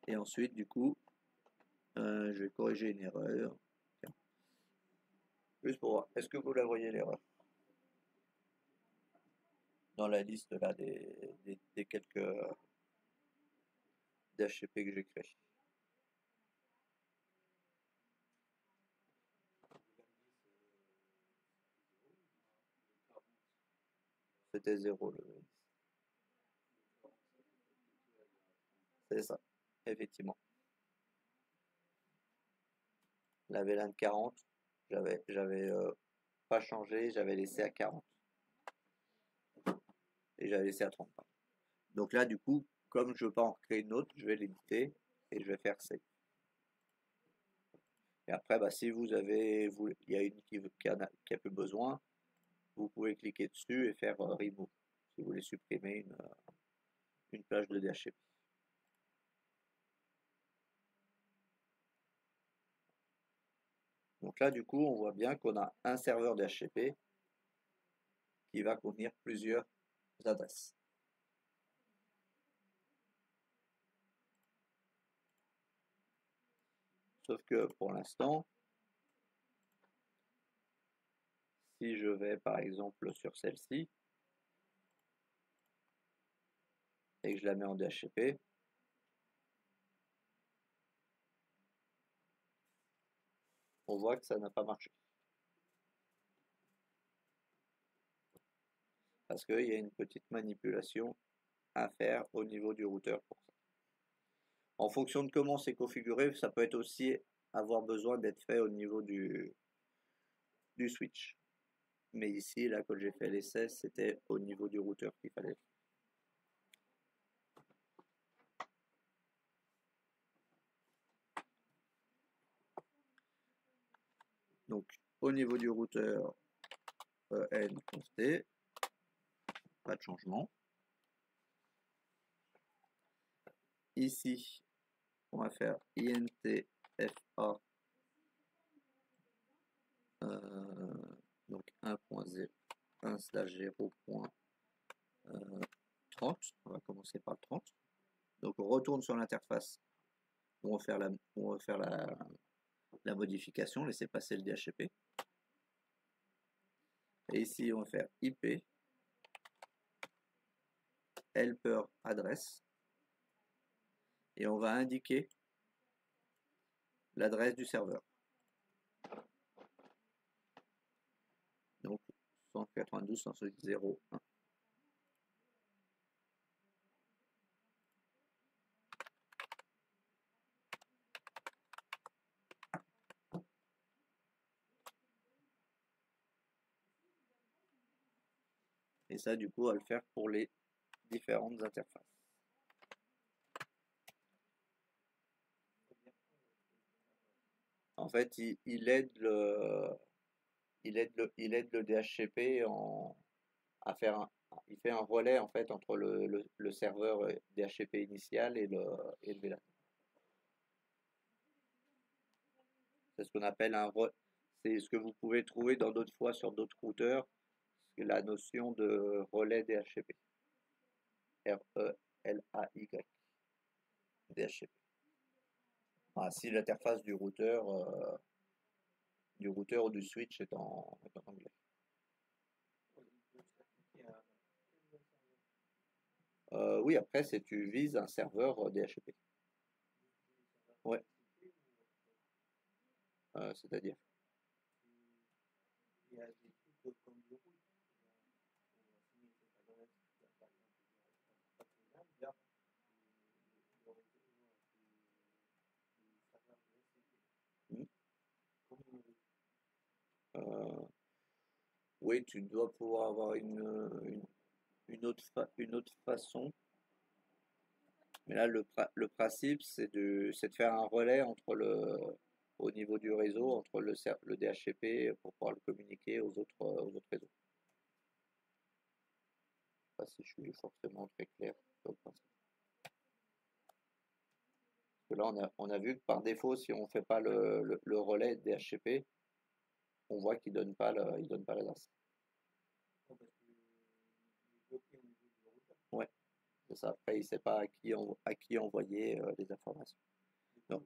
Et ensuite, du coup, je vais corriger une erreur. Tiens. Juste pour voir, est-ce que vous la voyez l'erreur? Dans la liste là des quelques DHCP que j'ai créés. C'était 0 le. C'est ça, effectivement. La VLAN 40, j'avais pas changé, j'avais laissé à 40. Et j'avais laissé à 30. Donc là, du coup, comme je veux pas en créer une autre, je vais l'éditer et je vais faire save. Et après, bah, si il y a une qui a plus besoin, vous pouvez cliquer dessus et faire remove si vous voulez supprimer une plage de DHCP. Donc là, du coup, on voit bien qu'on a un serveur DHCP qui va contenir plusieurs adresses. Sauf que pour l'instant, si je vais par exemple sur celle-ci et que je la mets en DHCP, on voit que ça n'a pas marché. Parce qu'il y a une petite manipulation à faire au niveau du routeur pour ça. En fonction de comment c'est configuré, ça peut être aussi avoir besoin d'être fait au niveau du switch. Mais ici, là, quand j'ai fait l'essai, c'était au niveau du routeur qu'il fallait. Donc, au niveau du routeur, EN consté, pas de changement. Ici, on va faire INTFA Donc 1.0/0.30. On va commencer par le 30. Donc on retourne sur l'interface. On va faire la modification, laisser passer le DHCP. Et ici, on va faire IP, helper adresse. Et on va indiquer l'adresse du serveur. Donc 192.168.0.1. Et ça, du coup, on va le faire pour les différentes interfaces. En fait, il aide le DHCP à faire il fait un relais en fait entre le serveur DHCP initial et le VLAN. C'est ce qu'on appelle c'est ce que vous pouvez trouver dans d'autres fois sur d'autres routeurs, c'est la notion de relais DHCP. RELAY. DHCP. Si l'interface du routeur ou du switch est en anglais. Oui, après, tu vises un serveur DHCP. Ouais. C'est-à-dire. Oui, tu dois pouvoir avoir une autre façon. Mais là, le principe, c'est de faire un relais au niveau du réseau, entre le DHCP pour pouvoir le communiquer aux autres réseaux. Je ne sais pas si je suis forcément très clair sur le principe. Parce que là, on a vu que par défaut, si on ne fait pas le relais DHCP, on voit qu'il ne donne pas l'adresse. Ouais, c'est ça. Après, il ne sait pas à qui envoyer les informations. Non.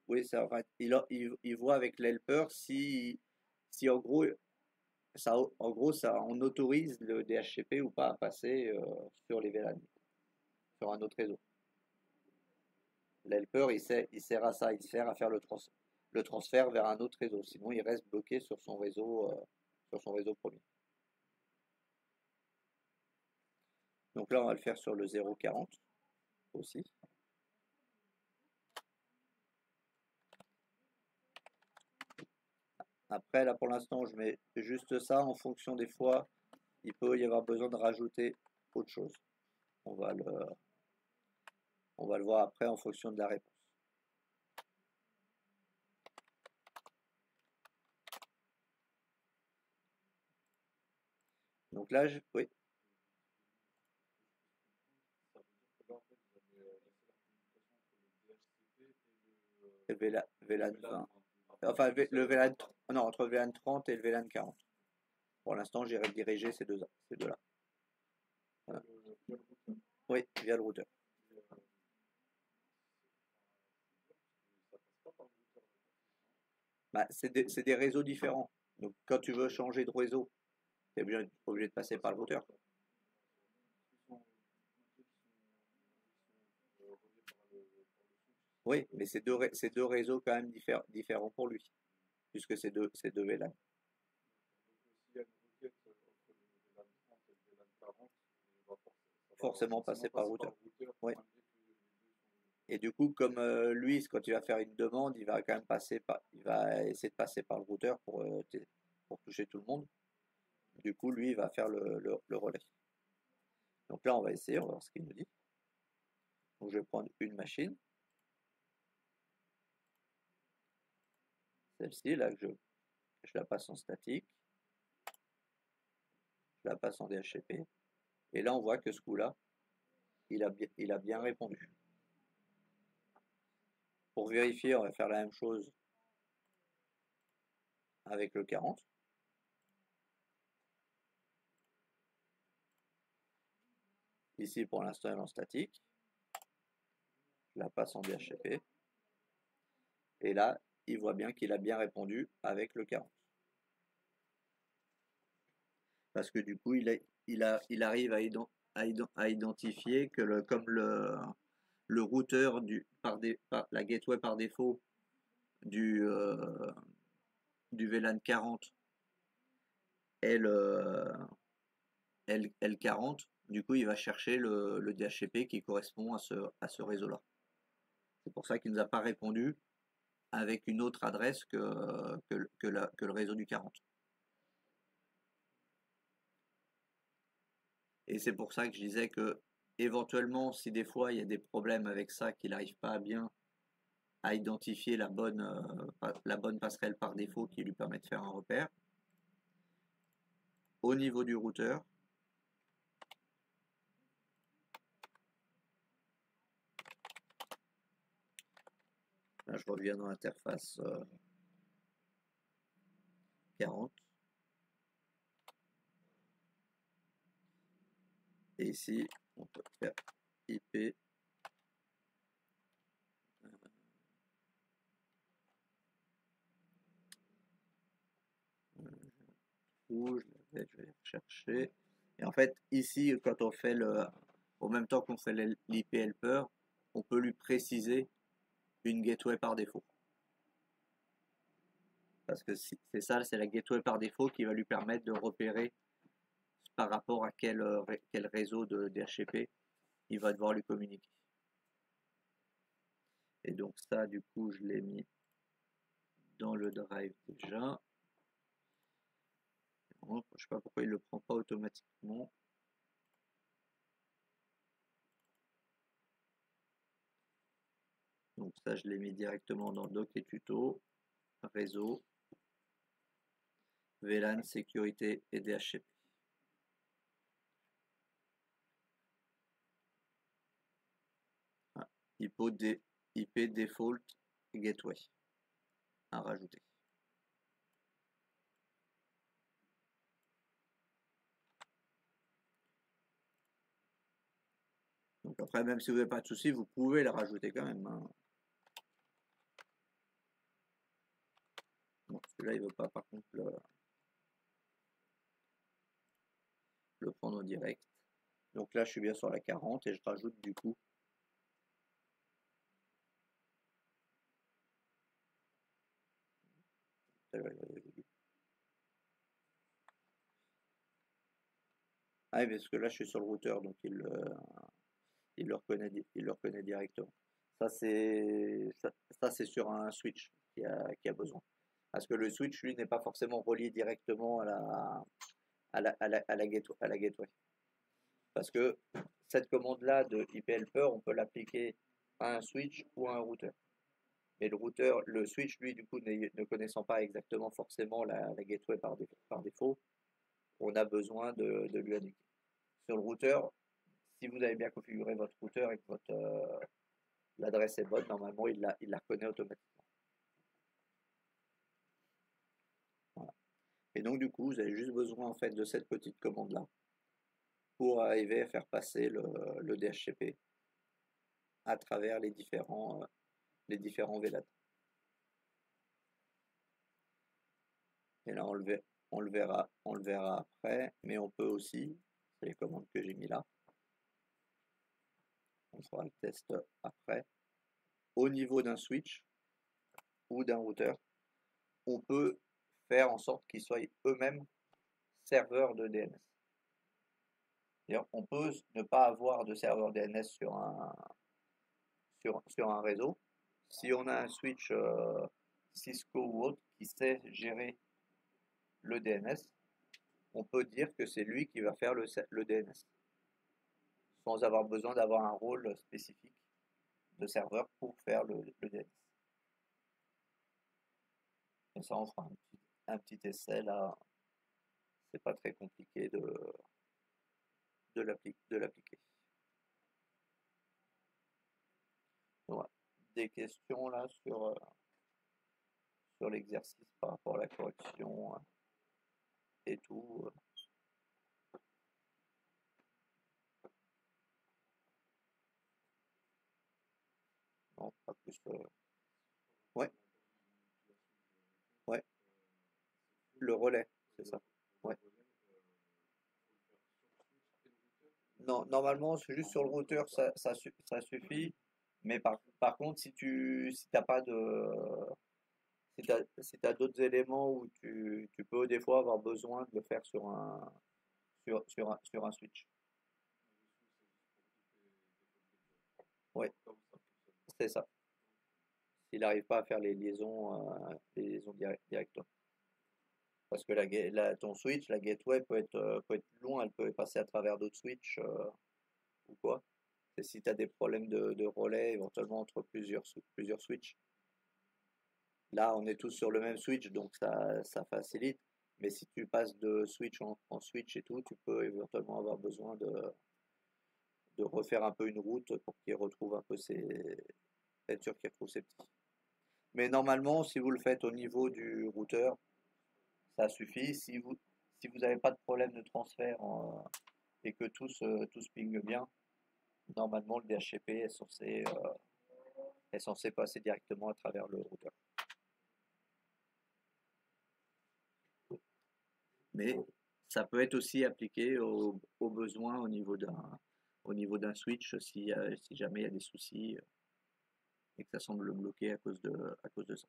Oui, c'est vrai. Il voit avec l'helper si en gros, on autorise le DHCP ou pas à passer sur les VLAN, sur un autre réseau. L'helper, il sert à ça, il sert à faire le transfert vers un autre réseau. Sinon, il reste bloqué sur son réseau premier. Donc là, on va le faire sur le 0.40 aussi. Après, là, pour l'instant, je mets juste ça. En fonction des fois, il peut y avoir besoin de rajouter autre chose. On va le voir après en fonction de la réponse. Donc là, oui. Le VLAN 20. Enfin, le VLAN, non, entre le VLAN 30 et le VLAN 40. Pour l'instant, j'ai redirigé ces deux-là. Voilà. Oui, via le routeur. Bah, c'est des réseaux différents. Donc, quand tu veux changer de réseau, tu es obligé de passer par le routeur. Oui, mais c'est deux réseaux quand même différents pour lui, puisque c'est deux VLAN. Forcément passer par le routeur. Oui. Et du coup, comme lui, quand il va faire une demande, il va quand même il va essayer de passer par le routeur pour toucher tout le monde. Du coup, lui, il va faire le relais. Donc là, on va essayer, on va voir ce qu'il nous dit. Donc je vais prendre une machine. Celle-ci, là, je la passe en statique. Je la passe en DHCP. Et là, on voit que ce coup-là, il a bien répondu. Pour vérifier, on va faire la même chose avec le 40. Ici, pour l'instant, elle est en statique. Je la passe en DHCP. Et là, il voit bien qu'il a bien répondu avec le 40. Parce que du coup, il arrive à identifier que comme le routeur la gateway par défaut du VLAN 40 est le L40, du coup, il va chercher le DHCP qui correspond à ce réseau-là. C'est pour ça qu'il ne nous a pas répondu avec une autre adresse que le réseau du 40. Et c'est pour ça que je disais que éventuellement, si des fois il y a des problèmes avec ça, qu'il n'arrive pas bien à identifier la bonne passerelle par défaut qui lui permet de faire un repère, au niveau du routeur, là je reviens dans l'interface 40. Et ici, on peut faire IP rouge, je vais rechercher. Et en fait, ici, quand on fait au même temps qu'on fait l'IP helper, on peut lui préciser une gateway par défaut. Parce que c'est ça, c'est la gateway par défaut qui va lui permettre de repérer par rapport à quel réseau de DHCP il va devoir lui communiquer. Et donc ça, du coup, je l'ai mis dans le drive déjà. Je ne sais pas pourquoi il ne le prend pas automatiquement. Donc ça, je l'ai mis directement dans doc et tuto, réseau, VLAN, sécurité et DHCP. Ah, IP default gateway à rajouter. Donc après, même si vous n'avez pas de souci, vous pouvez la rajouter quand même. Hein. Bon, celui-là, il ne veut pas par contre le prendre en direct. Donc là, je suis bien sur la 40 et je rajoute du coup ah oui, parce que là, je suis sur le routeur, donc il le reconnaît directement. Ça, c'est sur un switch qui a besoin. Parce que le switch, lui, n'est pas forcément relié directement à la gateway. Parce que cette commande-là de IP helper, on peut l'appliquer à un switch ou à un routeur. Mais le switch, lui, du coup, ne connaissant pas exactement forcément la gateway par défaut, on a besoin de lui indiquer. Sur le routeur, si vous avez bien configuré votre routeur et que l'adresse est bonne, normalement, il la reconnaît automatiquement. Voilà. Et donc, du coup, vous avez juste besoin, en fait, de cette petite commande-là pour arriver à faire passer le DHCP à travers les différents VLAN. Et là, on le verra après, mais on peut aussi, c'est les commandes que j'ai mis là, on fera le test après, au niveau d'un switch ou d'un routeur, on peut faire en sorte qu'ils soient eux-mêmes serveurs de DNS. C'est-à-dire, on peut ne pas avoir de serveur DNS sur un réseau. Si on a un switch Cisco ou autre qui sait gérer le DNS, on peut dire que c'est lui qui va faire le DNS, sans avoir besoin d'avoir un rôle spécifique de serveur pour faire le DNS. Et ça, on fera un petit essai là. C'est pas très compliqué de l'appliquer. des questions là sur l'exercice par rapport à la correction et tout. Non, pas plus. Ouais, ouais, le relais, c'est ça. Ouais. Non, normalement, c'est juste sur le routeur, ça suffit. Mais par contre, si t'as pas de, si t'as d'autres éléments où tu peux des fois avoir besoin de le faire sur un switch. Ouais, c'est ça. S'il n'arrive pas à faire les liaisons directement. Parce que ton switch, la gateway peut être loin, elle peut passer à travers d'autres switches ou quoi. Et si tu as des problèmes de relais éventuellement entre plusieurs switches, là on est tous sur le même switch donc ça facilite. Mais si tu passes de switch en switch et tout, tu peux éventuellement avoir besoin de refaire un peu une route pour qu'il retrouve un peu être sûr qu'il retrouve ses petits. Mais normalement, si vous le faites au niveau du routeur, ça suffit. Si vous n'avez pas de problème de transfert et que tout se pingue bien, normalement le DHCP est censé passer directement à travers le routeur. Mais ça peut être aussi appliqué aux besoins au niveau d'un switch si jamais il y a des soucis et que ça semble bloqué à cause de ça.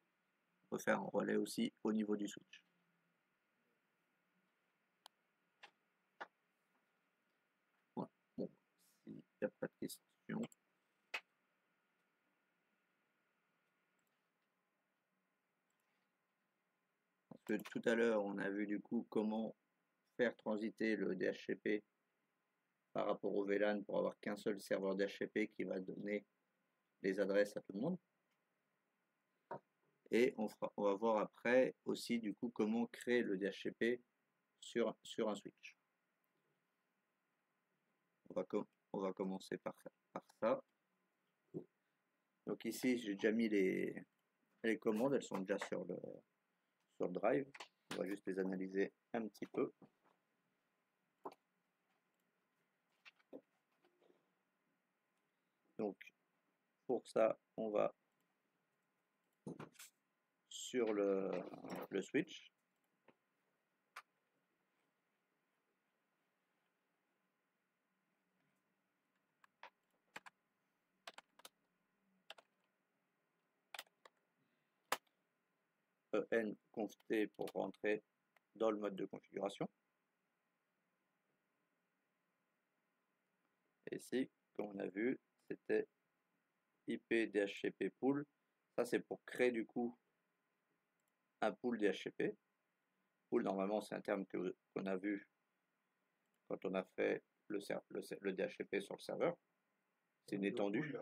On peut faire un relais aussi au niveau du switch. Voilà. Bon, s'il n'y a pas de questions. Parce que tout à l'heure, on a vu du coup comment faire transiter le DHCP par rapport au VLAN pour avoir qu'un seul serveur DHCP qui va donner les adresses à tout le monde. Et on va voir après aussi du coup comment créer le DHCP sur un switch. On va commencer par ça. Donc ici, j'ai déjà mis les commandes, elles sont déjà sur le drive. On va juste les analyser un petit peu. Donc pour ça, on va sur le switch. enconft pour rentrer dans le mode de configuration. Et ici, comme on a vu, c'était IP DHCP pool. Ça, c'est pour créer du coup un pool DHCP. Pool, normalement, c'est un terme qu'on a vu quand on a fait le DHCP sur le serveur. C'est une étendue.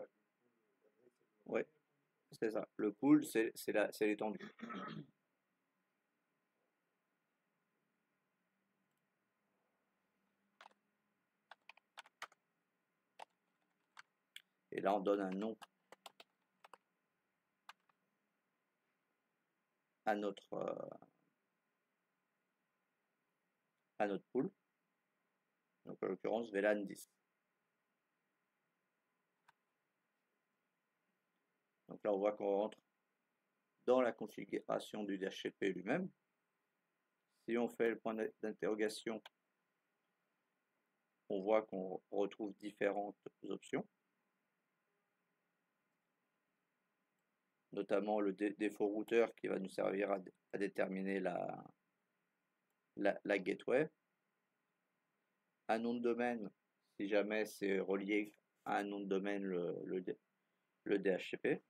Oui, c'est ça. Le pool, c'est l'étendue. Et là, on donne un nom à notre pool. Donc, en l'occurrence, VLAN 10. Donc là, on voit qu'on rentre dans la configuration du DHCP lui-même. Si on fait le point d'interrogation, on voit qu'on retrouve différentes options, notamment le défaut routeur qui va nous servir à déterminer la gateway, un nom de domaine si jamais c'est relié à un nom de domaine le DHCP,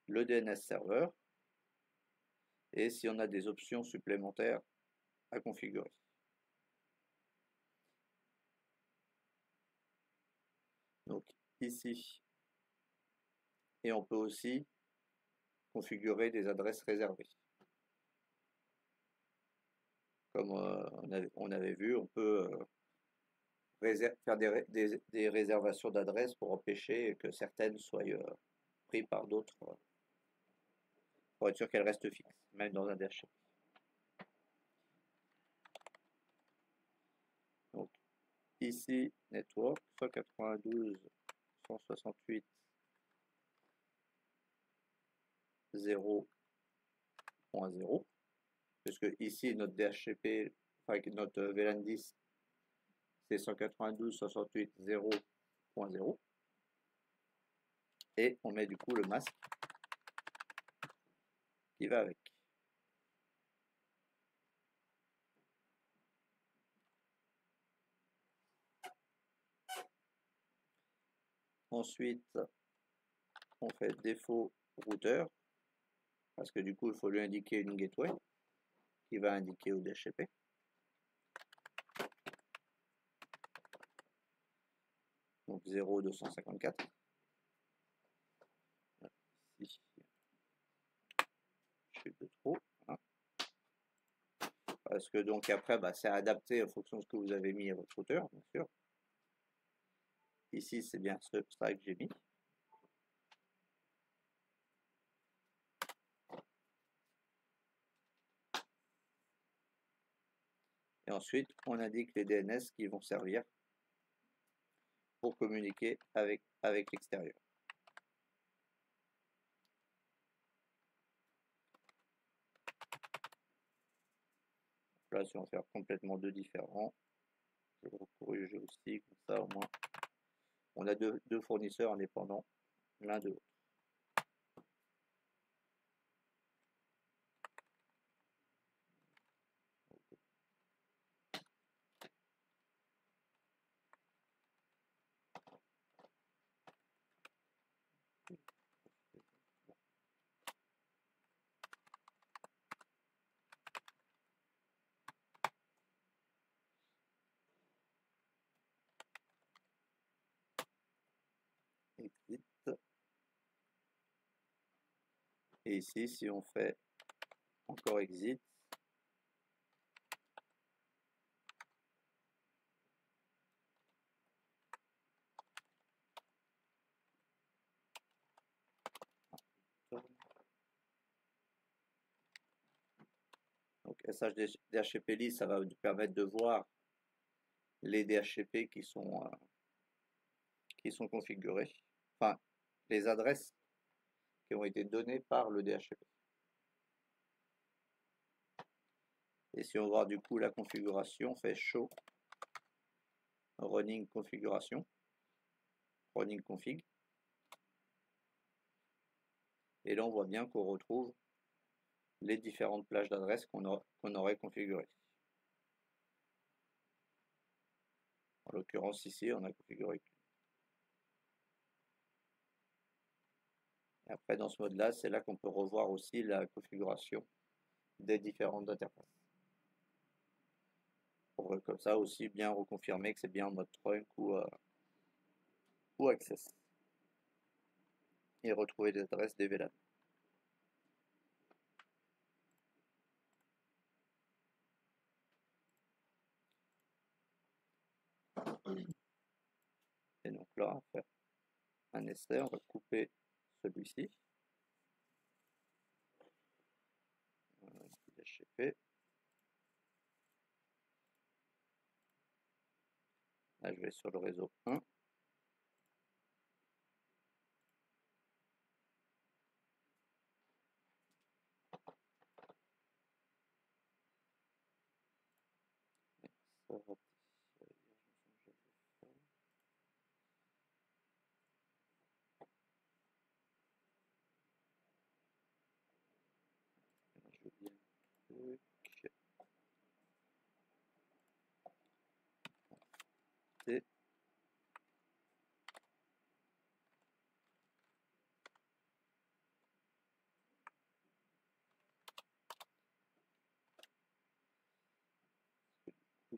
le DNS serveur, et si on a des options supplémentaires à configurer. Donc ici, et on peut aussi configurer des adresses réservées. Comme on avait vu, on peut faire des réservations d'adresses pour empêcher que certaines soient prises par d'autres, pour être sûr qu'elles restent fixes, même dans un DHCP. Donc ici, network 192.168.0.0, puisque ici notre DHCP, enfin notre VLAN 10, c'est 192.168.0.0, et on met du coup le masque qui va avec. Ensuite, on fait défaut routeur, parce que du coup, il faut lui indiquer une gateway qui va indiquer au DHCP. Donc 0.254. Ici, je suis de trop. Hein. Parce que donc après, bah, c'est adapté en fonction de ce que vous avez mis à votre routeur, bien sûr. Ici, c'est bien ça que j'ai mis. Et ensuite, on indique les DNS qui vont servir pour communiquer avec l'extérieur. Là, si on va faire complètement deux différents, je vais corriger aussi, comme ça au moins, on a deux fournisseurs indépendants l'un de l'autre. Exit. Et ici, si on fait encore exit, donc SH DHCP list, ça va nous permettre de voir les DHCP qui sont configurés, enfin les adresses qui ont été données par le DHCP. Et si on voit du coup la configuration, on fait show running configuration, running config. Et là on voit bien qu'on retrouve les différentes plages d'adresses qu'on aurait configurées. En l'occurrence ici, on a configuré. Et après dans ce mode-là, c'est là qu'on peut revoir aussi la configuration des différentes interfaces. Pour comme ça aussi bien reconfirmer que c'est bien en mode trunk ou access. Et retrouver les adresses des VLAN. Et donc là, on va faire un essai, on va couper celui-ci. DHCP. Là, je vais sur le réseau 1.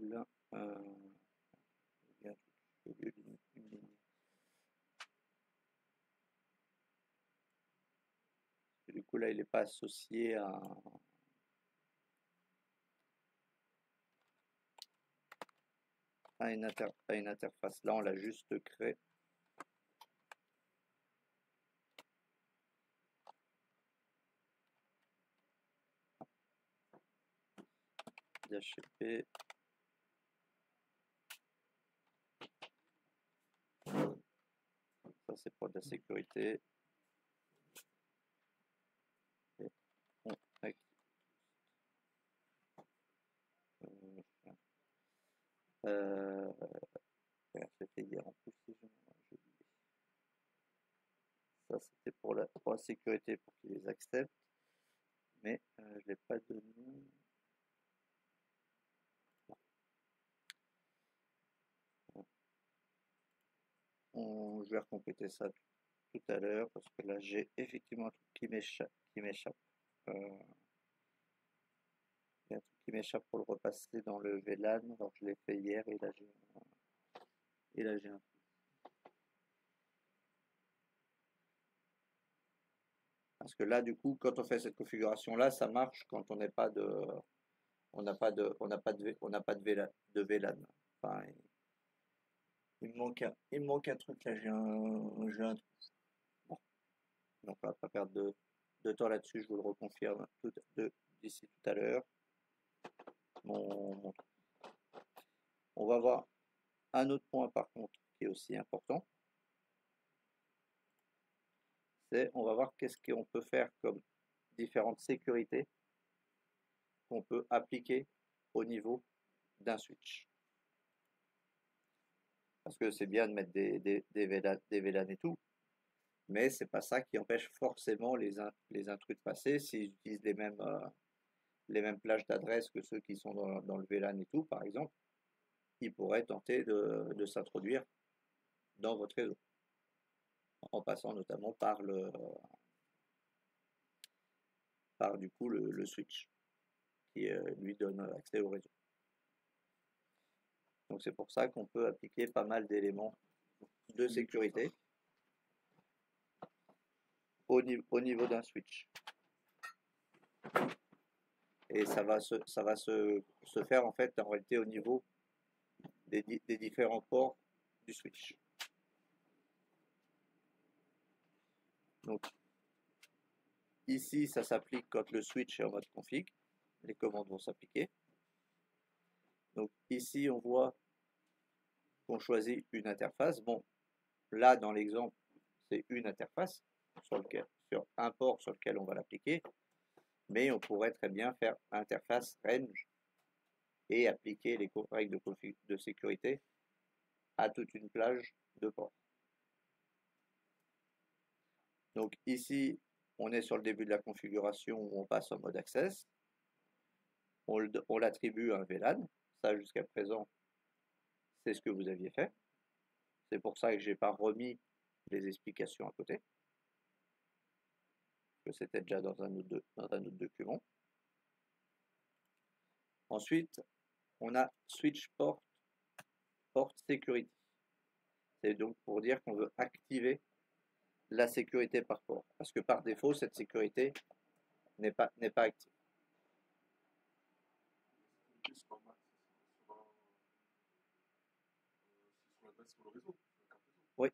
Là, du coup, là, il n'est pas associé à. à une interface. Là, on l'a juste créé. DHCP. Ça, c'est pour de la sécurité. Et on active. C'était hier en plus, si j'ai oublié. Ça, c'était pour la sécurité, pour qu'ils les acceptent. Mais je ne l'ai pas donné. Je vais recompléter ça tout à l'heure parce que là j'ai effectivement un truc qui m'échappe. Il y a un truc qui m'échappe pour le repasser dans le VLAN. Alors je l'ai fait hier et là j'ai un. Parce que là du coup quand on fait cette configuration là, ça marche quand on n'a pas de VLAN. Enfin, il me manque un truc là, j'ai un truc. Bon. Donc on va pas perdre de temps là-dessus, je vous le reconfirme d'ici tout à l'heure. On va voir un autre point par contre qui est aussi important. C'est on va voir qu'est-ce qu'on peut faire comme différentes sécurités qu'on peut appliquer au niveau d'un switch. Parce que c'est bien de mettre des VLAN et tout, mais c'est pas ça qui empêche forcément les intrus de passer s'ils utilisent les mêmes plages d'adresse que ceux qui sont dans le VLAN et tout, par exemple. Ils pourraient tenter de s'introduire dans votre réseau en passant notamment par du coup le switch qui lui donne accès au réseau. Donc c'est pour ça qu'on peut appliquer pas mal d'éléments de sécurité au niveau d'un switch. Et ça va se faire en fait en réalité au niveau des différents ports du switch. Donc ici ça s'applique quand le switch est en mode config, les commandes vont s'appliquer. Donc ici on voit qu'on choisit une interface. Bon, là dans l'exemple c'est une interface sur un port sur lequel on va l'appliquer, mais on pourrait très bien faire interface range et appliquer les règles de sécurité à toute une plage de ports. Donc ici, on est sur le début de la configuration où on passe en mode access. On l'attribue à un VLAN. Ça, jusqu'à présent, c'est ce que vous aviez fait. C'est pour ça que je n'ai pas remis les explications à côté. Que c'était déjà dans un autre document. Ensuite, on a switch port security. C'est donc pour dire qu'on veut activer la sécurité par port. Parce que par défaut, cette sécurité n'est pas active. Oui.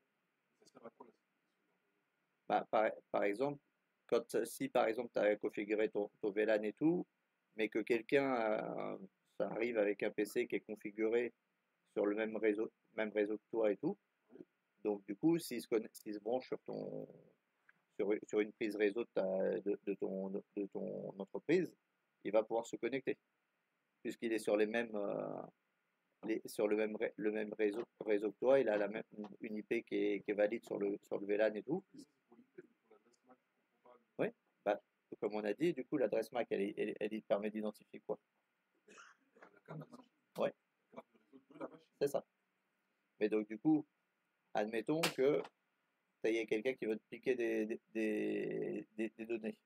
Bah, par exemple, si par exemple tu as configuré ton VLAN et tout, mais que quelqu'un ça arrive avec un PC qui est configuré sur le même réseau que toi et tout, donc du coup s'il se branche sur une prise réseau de ton entreprise, il va pouvoir se connecter puisqu'il est sur le même réseau que toi, il a une IP qui est valide sur le VLAN et tout. Oui, bah, comme on a dit, du coup l'adresse MAC elle permet d'identifier quoi? Ouais, c'est ça. Mais donc du coup, admettons que il y ait quelqu'un qui veut te piquer des données.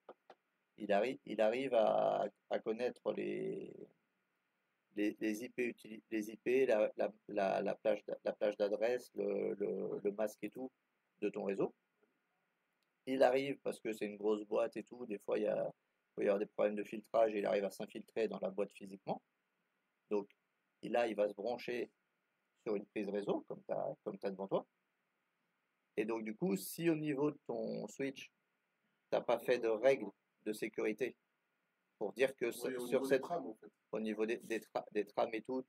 Il arrive à connaître les IP, la plage d'adresse, le masque et tout de ton réseau. Il arrive, parce que c'est une grosse boîte et tout, des fois il peut y avoir des problèmes de filtrage et il arrive à s'infiltrer dans la boîte physiquement. Donc là, il va se brancher sur une prise réseau, comme tu as devant toi. Et donc, du coup, si au niveau de ton switch, tu n'as pas fait de règles de sécurité pour dire que Oui, au sur niveau des cette, trames, en fait. au niveau des trames et tout,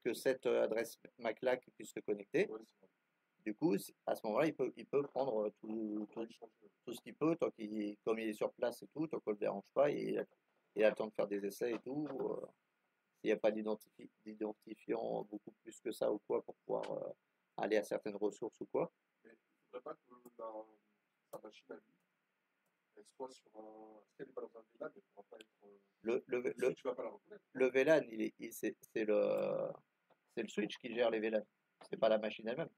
que cette adresse MAC-là qui puisse se connecter, Ouais, c'est vrai. du coup, à ce moment-là, il peut prendre Ouais, changer. tout ce qu'il peut, comme il est sur place et tout, tant qu'on ne le dérange pas, il a le temps de faire des essais et tout. S'il n'y a pas d'identifiant beaucoup plus que ça ou quoi pour pouvoir aller à certaines ressources ou quoi. Mais il ne faudrait pas que sa machine à lui, elle soit sur un. Si elle n'est pas dans un VLAN, elle ne pourra pas être. Le, le, Le le, switch ne va pas la reconnaître. le VLAN, c'est le switch qui gère les VLAN, c'est pas la machine elle-même.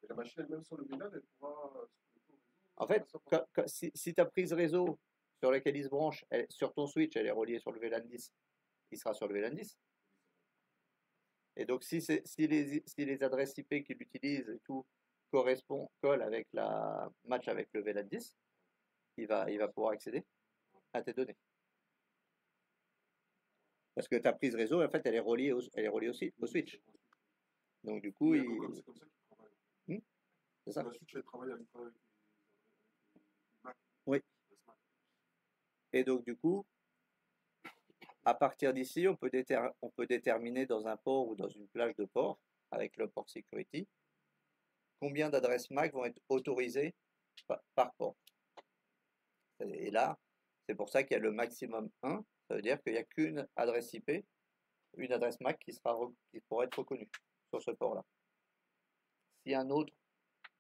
Et la machine elle-même sur le VLAN, elle pourra se connecter au En réseau sans fait, passer par un VLAN. si ta prise réseau sur laquelle il se branche, sur ton switch, elle est reliée sur le VLAN 10, il sera sur le VLAN 10. Et donc, si les adresses IP qu'il utilise et tout collent avec match avec le VLAN 10, il va pouvoir accéder à tes données. Parce que ta prise réseau, en fait, elle est reliée au switch. Donc, du coup, Oui, c'est comme ça qu'il travaille. Hmm, c'est C'est ça? la switch, elle travaille avec les Mac, Oui. les Mac. Et donc, du coup, à partir d'ici, on peut déterminer dans un port ou dans une plage de port, avec le port security, combien d'adresses MAC vont être autorisées par port. Et là, c'est pour ça qu'il y a le maximum 1, ça veut dire qu'il n'y a qu'une adresse IP, une adresse MAC qui pourra être reconnue sur ce port-là. Si un autre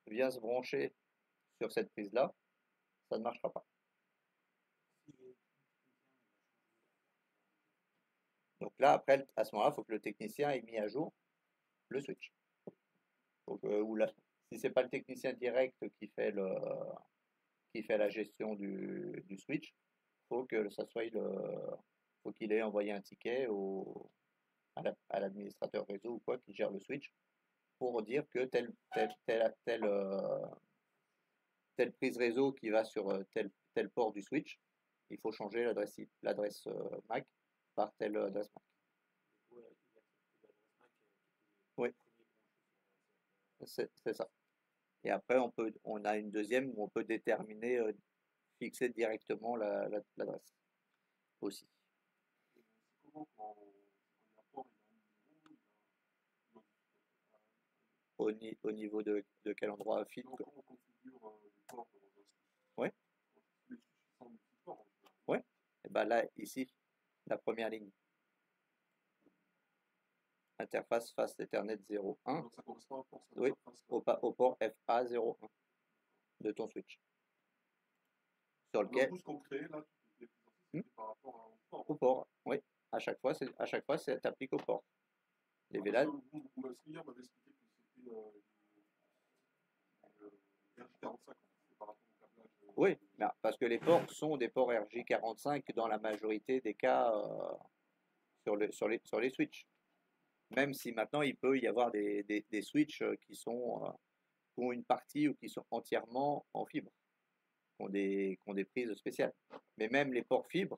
vient se brancher sur cette prise-là, ça ne marchera pas. Donc là, après, à ce moment-là, il faut que le technicien ait mis à jour le switch. Donc, si ce n'est pas le technicien direct qui fait la gestion du switch, faut que ça soit faut qu'il ait envoyé un ticket à l'administrateur réseau ou quoi qui gère le switch pour dire que telle prise réseau qui va sur tel port du switch, il faut changer l'adresse MAC par telle adresse MAC. Oui, c'est ça. Et après, on a une deuxième où on peut déterminer, fixer directement l'adresse aussi. C'est comment quand il y a un port, il a un numéro, il a Au niveau de quel endroit fit. donc, quand on configure les ports dans un switch, Oui, les switches sont multiports en général. oui. Et ben là, ici, la première ligne, interface face Ethernet 0.1, Donc ça correspond à un port, oui, interface. au port FA 0.1 de ton switch. Sur Donc lequel, tout ce qu'on crée là, toutes les prises hmm, c'était par rapport à un port. au port, oui. À chaque fois, c'est appliqué au port. Les Ah, parce que VLAN, hier m'avait expliqué que c'était RJ45, c'est par rapport au câblage. oui, parce que les ports sont des ports RJ45 dans la majorité des cas sur les switches. Même si maintenant il peut y avoir des switches qui ont une partie ou qui sont entièrement en fibre, qui ont des prises spéciales. Mais même les ports fibres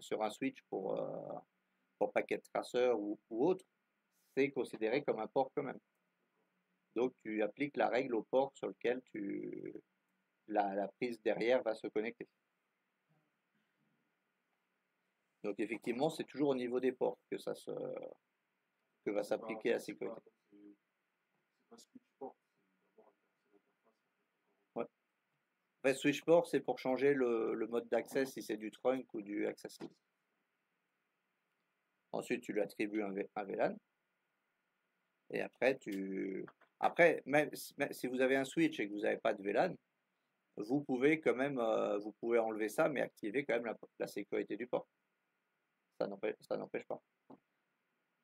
sur un switch pour packet tracer ou autre, c'est considéré comme un port quand même. Donc tu appliques la règle au port sur lequel la prise derrière va se connecter. Donc effectivement, c'est toujours au niveau des ports que va s'appliquer la sécurité. C'est pas switch port, c'est d'abord l'interface. Ouais. Après, switch port, c'est pour changer le mode d'accès si c'est du trunk ou du access list. Ensuite, tu lui attribues un VLAN. Et après, même si vous avez un switch et que vous n'avez pas de VLAN, vous pouvez quand même, vous pouvez enlever ça, mais activer quand même la sécurité du port. Ça n'empêche pas.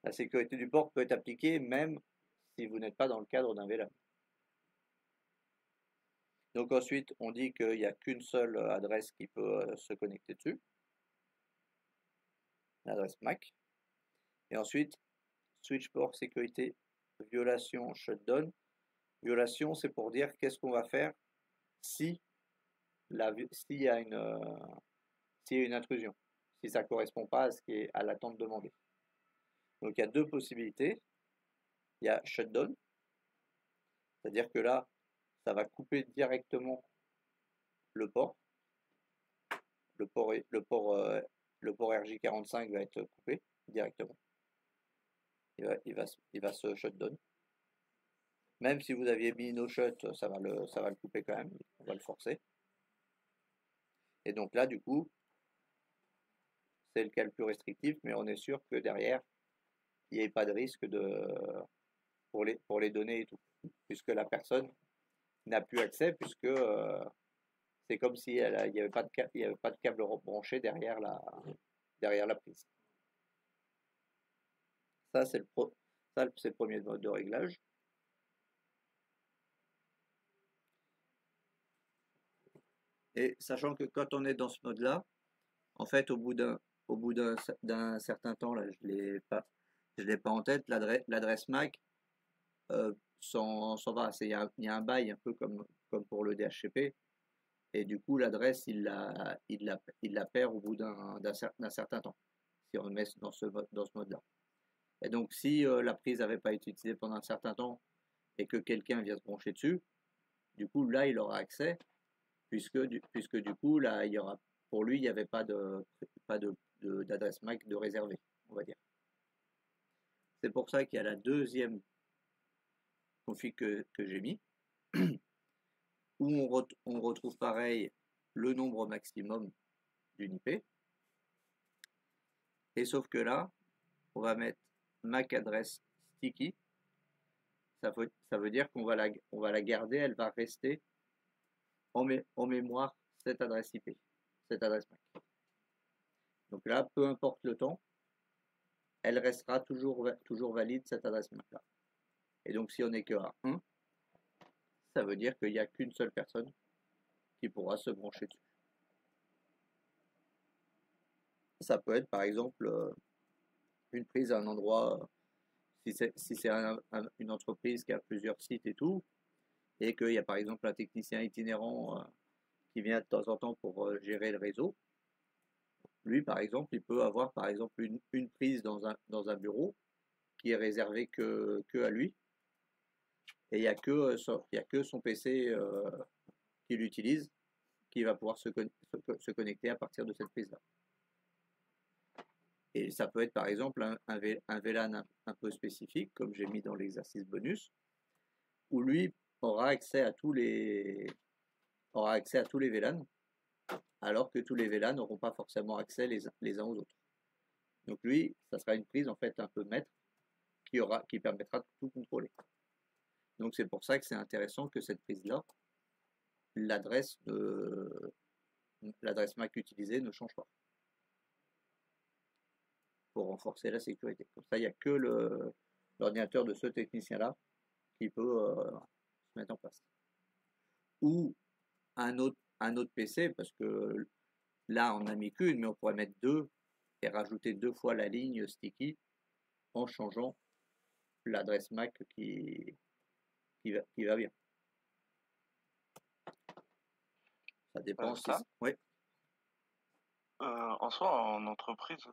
La sécurité du port peut être appliquée même si vous n'êtes pas dans le cadre d'un VLAN. Donc ensuite, on dit qu'il n'y a qu'une seule adresse qui peut se connecter dessus, l'adresse MAC. Et ensuite, switch port sécurité, violation, shutdown. Violation, c'est pour dire qu'est-ce qu'on va faire si s'il y a s'il y a une intrusion, si ça ne correspond pas à l'attente demandée. Donc il y a deux possibilités. il y a shutdown, c'est-à-dire que là, ça va couper directement le port. Le port RJ45 va être coupé directement. Il va se shutdown. Même si vous aviez mis no shut, ça va le couper quand même. On va le forcer. Et donc là, du coup, c'est le cas le plus restrictif, mais on est sûr que derrière, il n'y ait pas de risque pour les données et tout. Puisque la personne n'a plus accès, puisque c'est comme si il n'y avait pas de câble branché derrière la prise. Ça, c'est le premier mode de réglage. Et sachant que quand on est dans ce mode-là, en fait, au bout d'un certain temps, là, je l'ai pas en tête, l'adresse MAC s'en va. Il y a un bail un peu comme pour le DHCP. Et du coup, l'adresse, il la perd au bout d'un certain temps, si on le met dans ce mode-là. Et donc, si la prise n'avait pas été utilisée pendant un certain temps et que quelqu'un vient se brancher dessus, du coup, là, il aura accès, puisque du coup, là, pour lui, il n'y avait pas d'adresse MAC de réservée, on va dire. C'est pour ça qu'il y a la deuxième config que j'ai mis, où on retrouve pareil le nombre maximum d'une IP. Et sauf que là, on va mettre MAC adresse sticky. Ça veut dire qu'on va la garder, elle va rester en mémoire cette adresse IP, cette adresse MAC. Donc là, peu importe le temps, elle restera toujours valide cette adresse MAC là. Et donc si on n'est que à 1, ça veut dire qu'il n'y a qu'une seule personne qui pourra se brancher dessus. Ça peut être par exemple une prise à un endroit, si c'est une entreprise qui a plusieurs sites et tout, et qu'il y a par exemple un technicien itinérant qui vient de temps en temps pour gérer le réseau. Lui, par exemple, il peut avoir par exemple une prise dans un bureau qui est réservée que à lui, et il n'y a que son PC qu'il utilise qui va pouvoir se connecter à partir de cette prise-là. Et ça peut être par exemple un VLAN un peu spécifique, comme j'ai mis dans l'exercice bonus, où lui aura accès à tous les VLAN, alors que tous les VLAN n'auront pas forcément accès les uns aux autres. Donc lui, ça sera une prise en fait un peu maître qui permettra de tout contrôler. Donc c'est pour ça que c'est intéressant que cette prise-là, l'adresse MAC utilisée ne change pas, pour renforcer la sécurité. Comme ça, il n'y a que l'ordinateur de ce technicien-là qui peut se mettre en place. Ou un autre PC, parce que là, on n'a mis qu'une, mais on pourrait mettre 2 et rajouter 2 fois la ligne sticky en changeant l'adresse MAC qui va bien. Ça dépend si... Oui. En soi, en entreprise,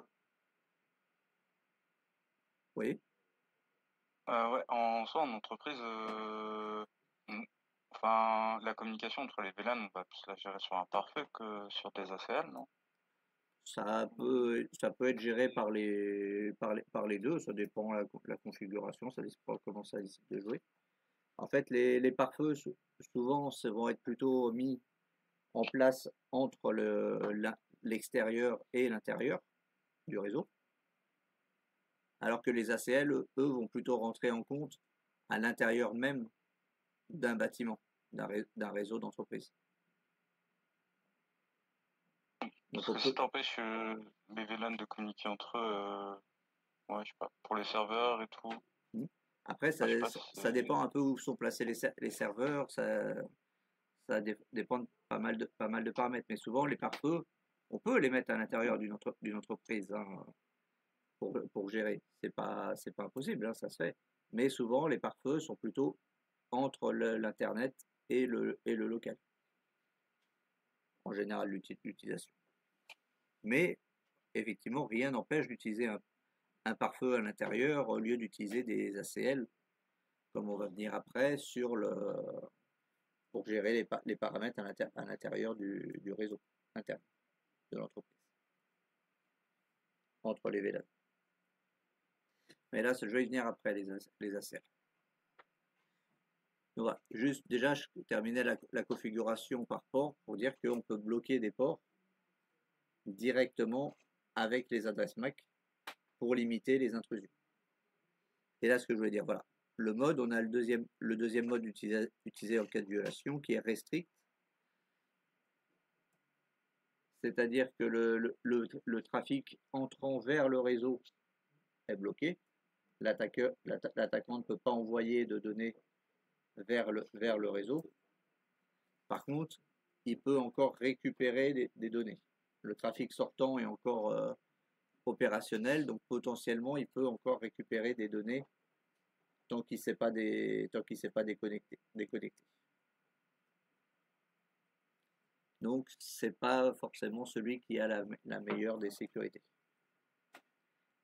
Oui. ouais, en soi, en entreprise, enfin, la communication entre les VLAN, on va plus la gérer sur un pare-feu que sur des ACL, non? Ça peut être géré par les deux, ça dépend la configuration, ça dépend comment ça décide de jouer. En fait, les pare-feux, souvent, vont être plutôt mis en place entre l'extérieur et l'intérieur du réseau, alors que les ACL, eux, vont plutôt rentrer en compte à l'intérieur même d'un bâtiment, d'un réseau d'entreprise. Parce que si t'empêches les VLAN de communiquer entre eux, ouais, je sais pas, pour les serveurs et tout. Après, ça dépend un peu où sont placés les serveurs, ça dépend de pas mal de paramètres, mais souvent les pare-feux, on peut les mettre à l'intérieur d'une entreprise hein, pour gérer. C'est pas impossible, hein, ça se fait. Mais souvent les pare-feux sont plutôt entre l'internet et le local. En général, l'utilisation. Mais effectivement, rien n'empêche d'utiliser un pare-feu à l'intérieur au lieu d'utiliser des ACL comme on va venir après, pour gérer les paramètres à l'intérieur du réseau interne de l'entreprise, entre les VLAN. Mais là, je vais y venir après, les ACL. Donc, voilà. Juste, déjà, je terminais la configuration par port pour dire qu'on peut bloquer des ports directement avec les adresses MAC pour limiter les intrusions. Et là, ce que je voulais dire, voilà. Le mode, on a le deuxième mode utilisé en cas de violation qui est restrict. C'est-à-dire que le trafic entrant vers le réseau est bloqué. L'attaquant ne peut pas envoyer de données vers le réseau. Par contre, il peut encore récupérer des données. Le trafic sortant est encore opérationnel, donc potentiellement, il peut encore récupérer des données tant qu'il ne s'est pas déconnecté. Donc, c'est pas forcément celui qui a la meilleure des sécurités.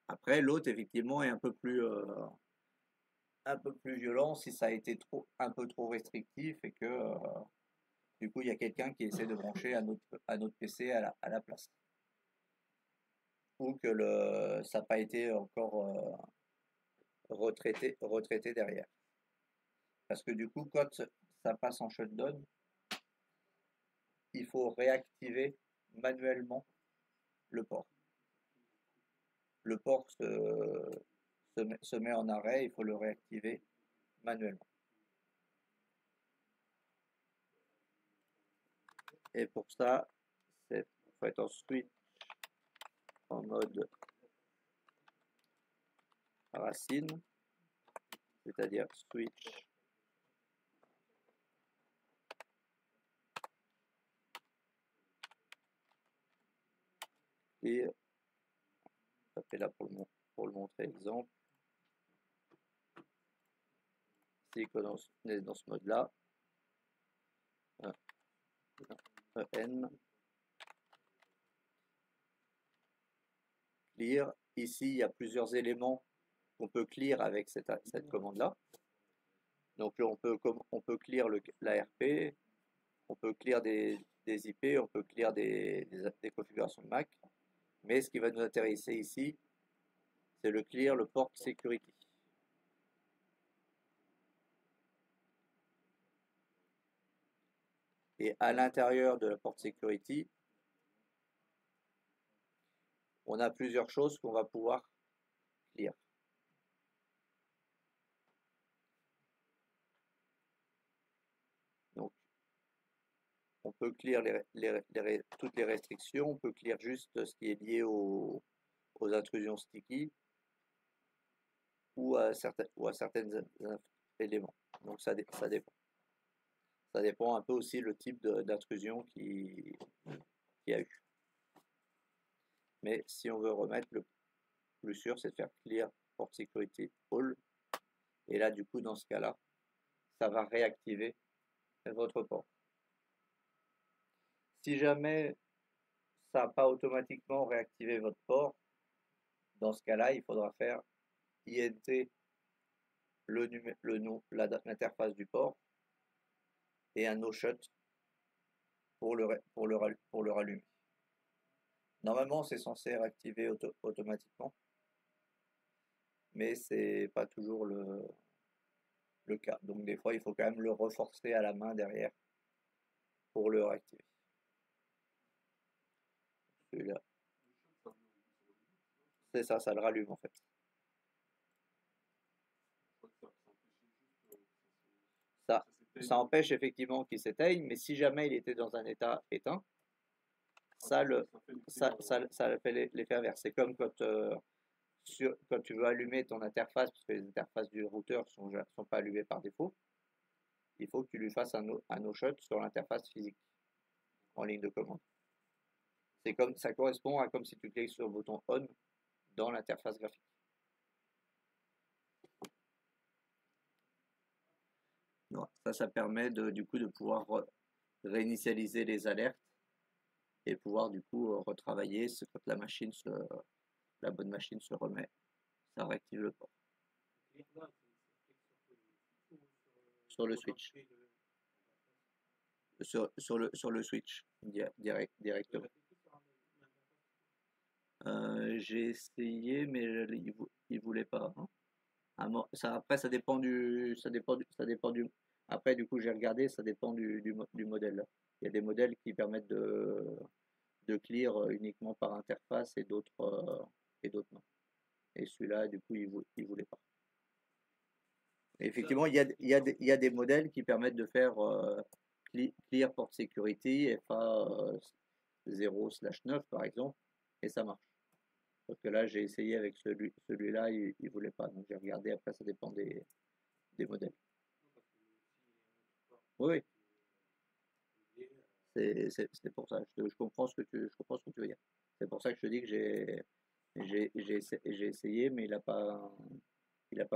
Après, l'autre, effectivement, est un peu plus violent si ça a été un peu trop restrictif et que du coup, il y a quelqu'un qui essaie de brancher un autre PC à la place. Ou que ça n'a pas été encore retraité derrière. Parce que du coup, quand ça passe en shutdown, il faut réactiver manuellement le port. Le port se met en arrêt, il faut le réactiver manuellement. Et pour ça, il faut être ensuite en mode racine, c'est-à-dire switch et ça fait là pour le montrer exemple. Si on est dans ce mode-là, EN clear. Ici, il y a plusieurs éléments qu'on peut clear avec cette commande-là. Donc, on peut clear l'ARP, on peut clear des IP, on peut clear des configurations de Mac. Mais ce qui va nous intéresser ici, c'est le clear, le port security. Et à l'intérieur de la port security, on a plusieurs choses qu'on va pouvoir clear. Donc, on peut clear toutes les restrictions, on peut clear juste ce qui est lié aux intrusions sticky ou à certains éléments. Donc, ça dépend. Ça dépend un peu aussi le type d'intrusion qu'il y a eu. Mais si on veut remettre, le plus sûr, c'est de faire clear port security all. Et là, du coup, dans ce cas-là, ça va réactiver votre port. Si jamais ça n'a pas automatiquement réactivé votre port, dans ce cas-là, il faudra faire INT l'interface du port et un no-shut pour le rallumer. Normalement, c'est censé réactiver automatiquement, mais c'est pas toujours le cas. Donc des fois, il faut quand même le reforcer à la main derrière pour le réactiver. Celui-là. C'est ça, ça le rallume en fait. Ça empêche effectivement qu'il s'éteigne, mais si jamais il était dans un état éteint, ça fait l'effet inverse. C'est comme quand tu veux allumer ton interface, parce que les interfaces du routeur sont pas allumées par défaut, il faut que tu lui fasses un no-shut sur l'interface physique en ligne de commande. Ça correspond à comme si tu cliques sur le bouton on dans l'interface graphique. Voilà. Ça permet du coup de pouvoir réinitialiser les alertes et pouvoir du coup retravailler quand la bonne machine se remet, ça réactive le port. sur le switch. Sur le switch, directement. J'ai essayé, mais il voulait pas. Hein. Après, ça dépend du. Après, du coup, j'ai regardé, ça dépend du modèle. Il y a des modèles qui permettent de clear uniquement par interface et d'autres non. Et celui-là, du coup, il voulait pas. Et effectivement, il y a des modèles qui permettent de faire clear port security FA 0/9 par exemple, et ça marche. Parce que là, j'ai essayé avec celui-là, il voulait pas. Donc j'ai regardé, après ça dépend des modèles. Oui, c'est pour ça. Je comprends ce que tu veux dire. C'est pour ça que je te dis que j'ai essayé, mais il a pas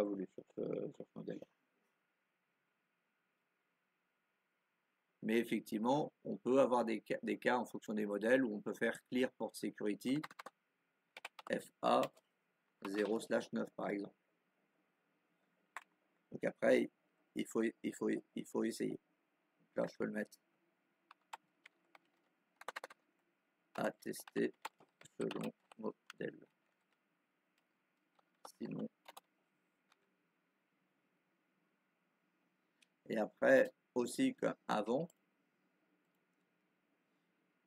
voulu sur ce modèle-là. Mais effectivement, on peut avoir des cas en fonction des modèles où on peut faire clear port security FA 0/9 par exemple. Donc après, il faut essayer. Là, je peux le mettre à tester selon modèle. Sinon. Et après, aussi qu'avant,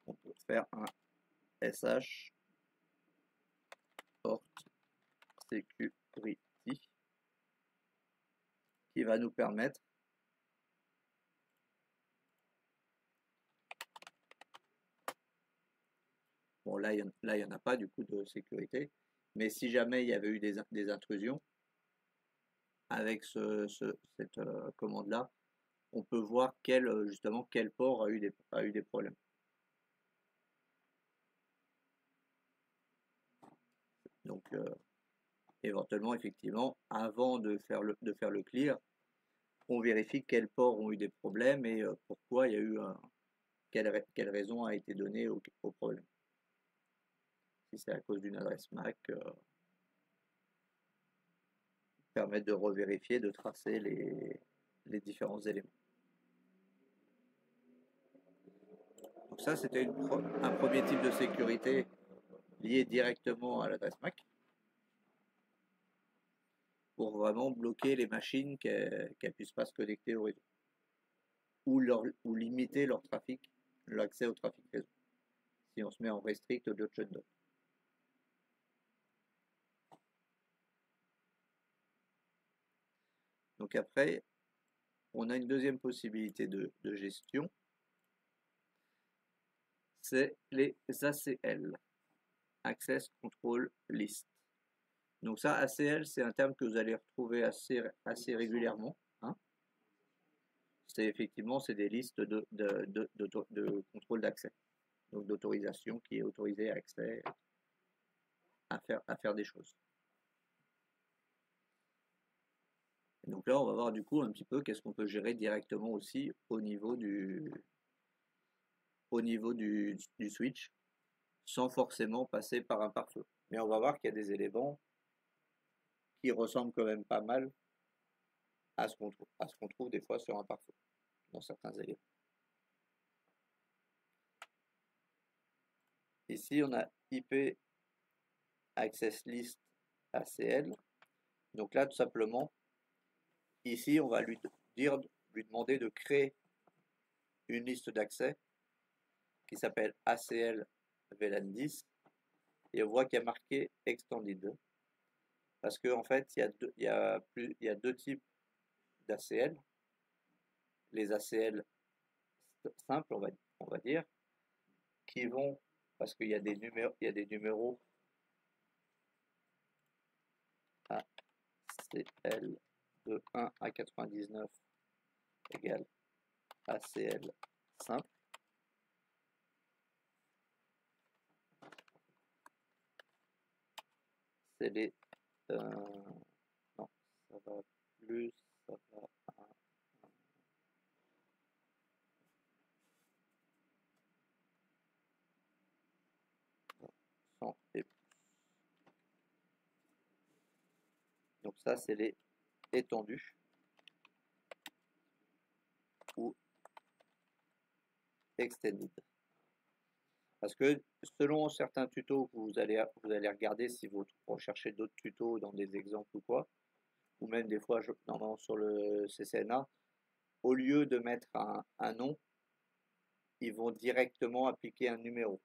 on peut faire un SH port security qui va nous permettre bon là il n'y en a pas du coup de sécurité, mais si jamais il y avait eu des intrusions avec cette commande là, on peut voir quel port a eu des problèmes. Donc éventuellement effectivement avant de faire le clear, on vérifie quels ports ont eu des problèmes et pourquoi il y a eu quelle raison a été donnée au problème. Si c'est à cause d'une adresse MAC, permettre de revérifier, de tracer les différents éléments. Donc ça, c'était un premier type de sécurité lié directement à l'adresse MAC pour vraiment bloquer les machines qu'elles ne puissent pas se connecter au réseau ou limiter leur trafic, l'accès au trafic réseau si on se met en restrict de shutdown. Donc après, on a une deuxième possibilité de gestion, c'est les ACL, Access Control List. Donc ça, ACL, c'est un terme que vous allez retrouver assez régulièrement. Hein. C'est des listes de contrôle d'accès, donc d'autorisation qui est autorisée à accès à faire des choses. Et donc là, on va voir du coup un petit peu qu'est-ce qu'on peut gérer directement aussi au niveau du switch, sans forcément passer par un pare-feu. Mais on va voir qu'il y a des éléments qui ressemblent quand même pas mal à ce qu'on trouve des fois sur un pare-feu, dans certains éléments. Ici, on a IP Access List ACL. Donc là, tout simplement, ici, on va lui demander de créer une liste d'accès qui s'appelle ACL VLAN 10 et on voit qu'il y a marqué Extended parce qu'en fait il y a deux types d'ACL, les ACL simples on va dire qui vont parce qu'il y a des numéros ACL de 1 à 99 égale ACL simple. C'est les non, ça va plus, ça va à 100 et plus. Donc ça, c'est les étendus. ou extended. Parce que selon certains tutos que vous allez regarder si vous recherchez d'autres tutos dans des exemples ou quoi, ou même des fois normalement sur le CCNA, au lieu de mettre un nom, ils vont directement appliquer un numéro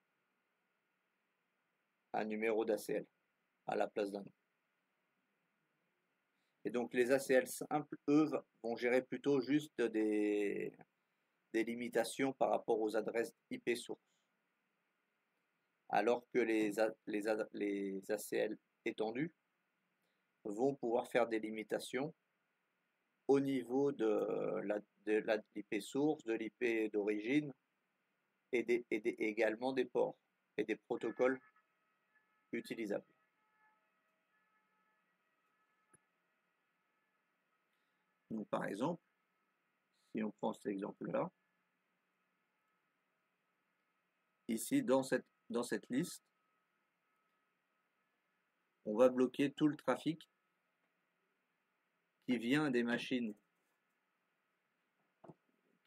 d'ACL à la place d'un nom. Et donc les ACL simples, eux, vont gérer plutôt juste des limitations par rapport aux adresses IP sources. Alors que les ACL étendus vont pouvoir faire des limitations au niveau de l'IP source, de l'IP d'origine et également des ports et des protocoles utilisables. Donc par exemple, si on prend cet exemple-là, ici dans cette liste, on va bloquer tout le trafic qui vient des machines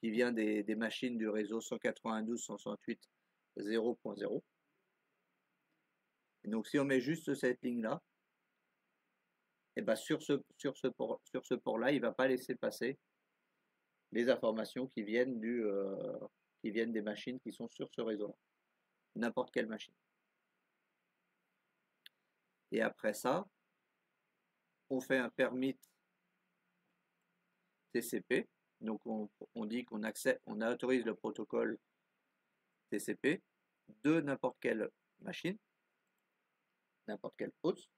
du réseau 192.168.0.0. Et donc si on met juste cette ligne-là, et ben sur ce port-là, il ne va pas laisser passer les informations qui viennent des machines qui sont sur ce réseau-là. N'importe quelle machine. Et après ça, on fait un permit TCP. Donc on dit qu'on autorise le protocole TCP de n'importe quelle machine, n'importe quel host,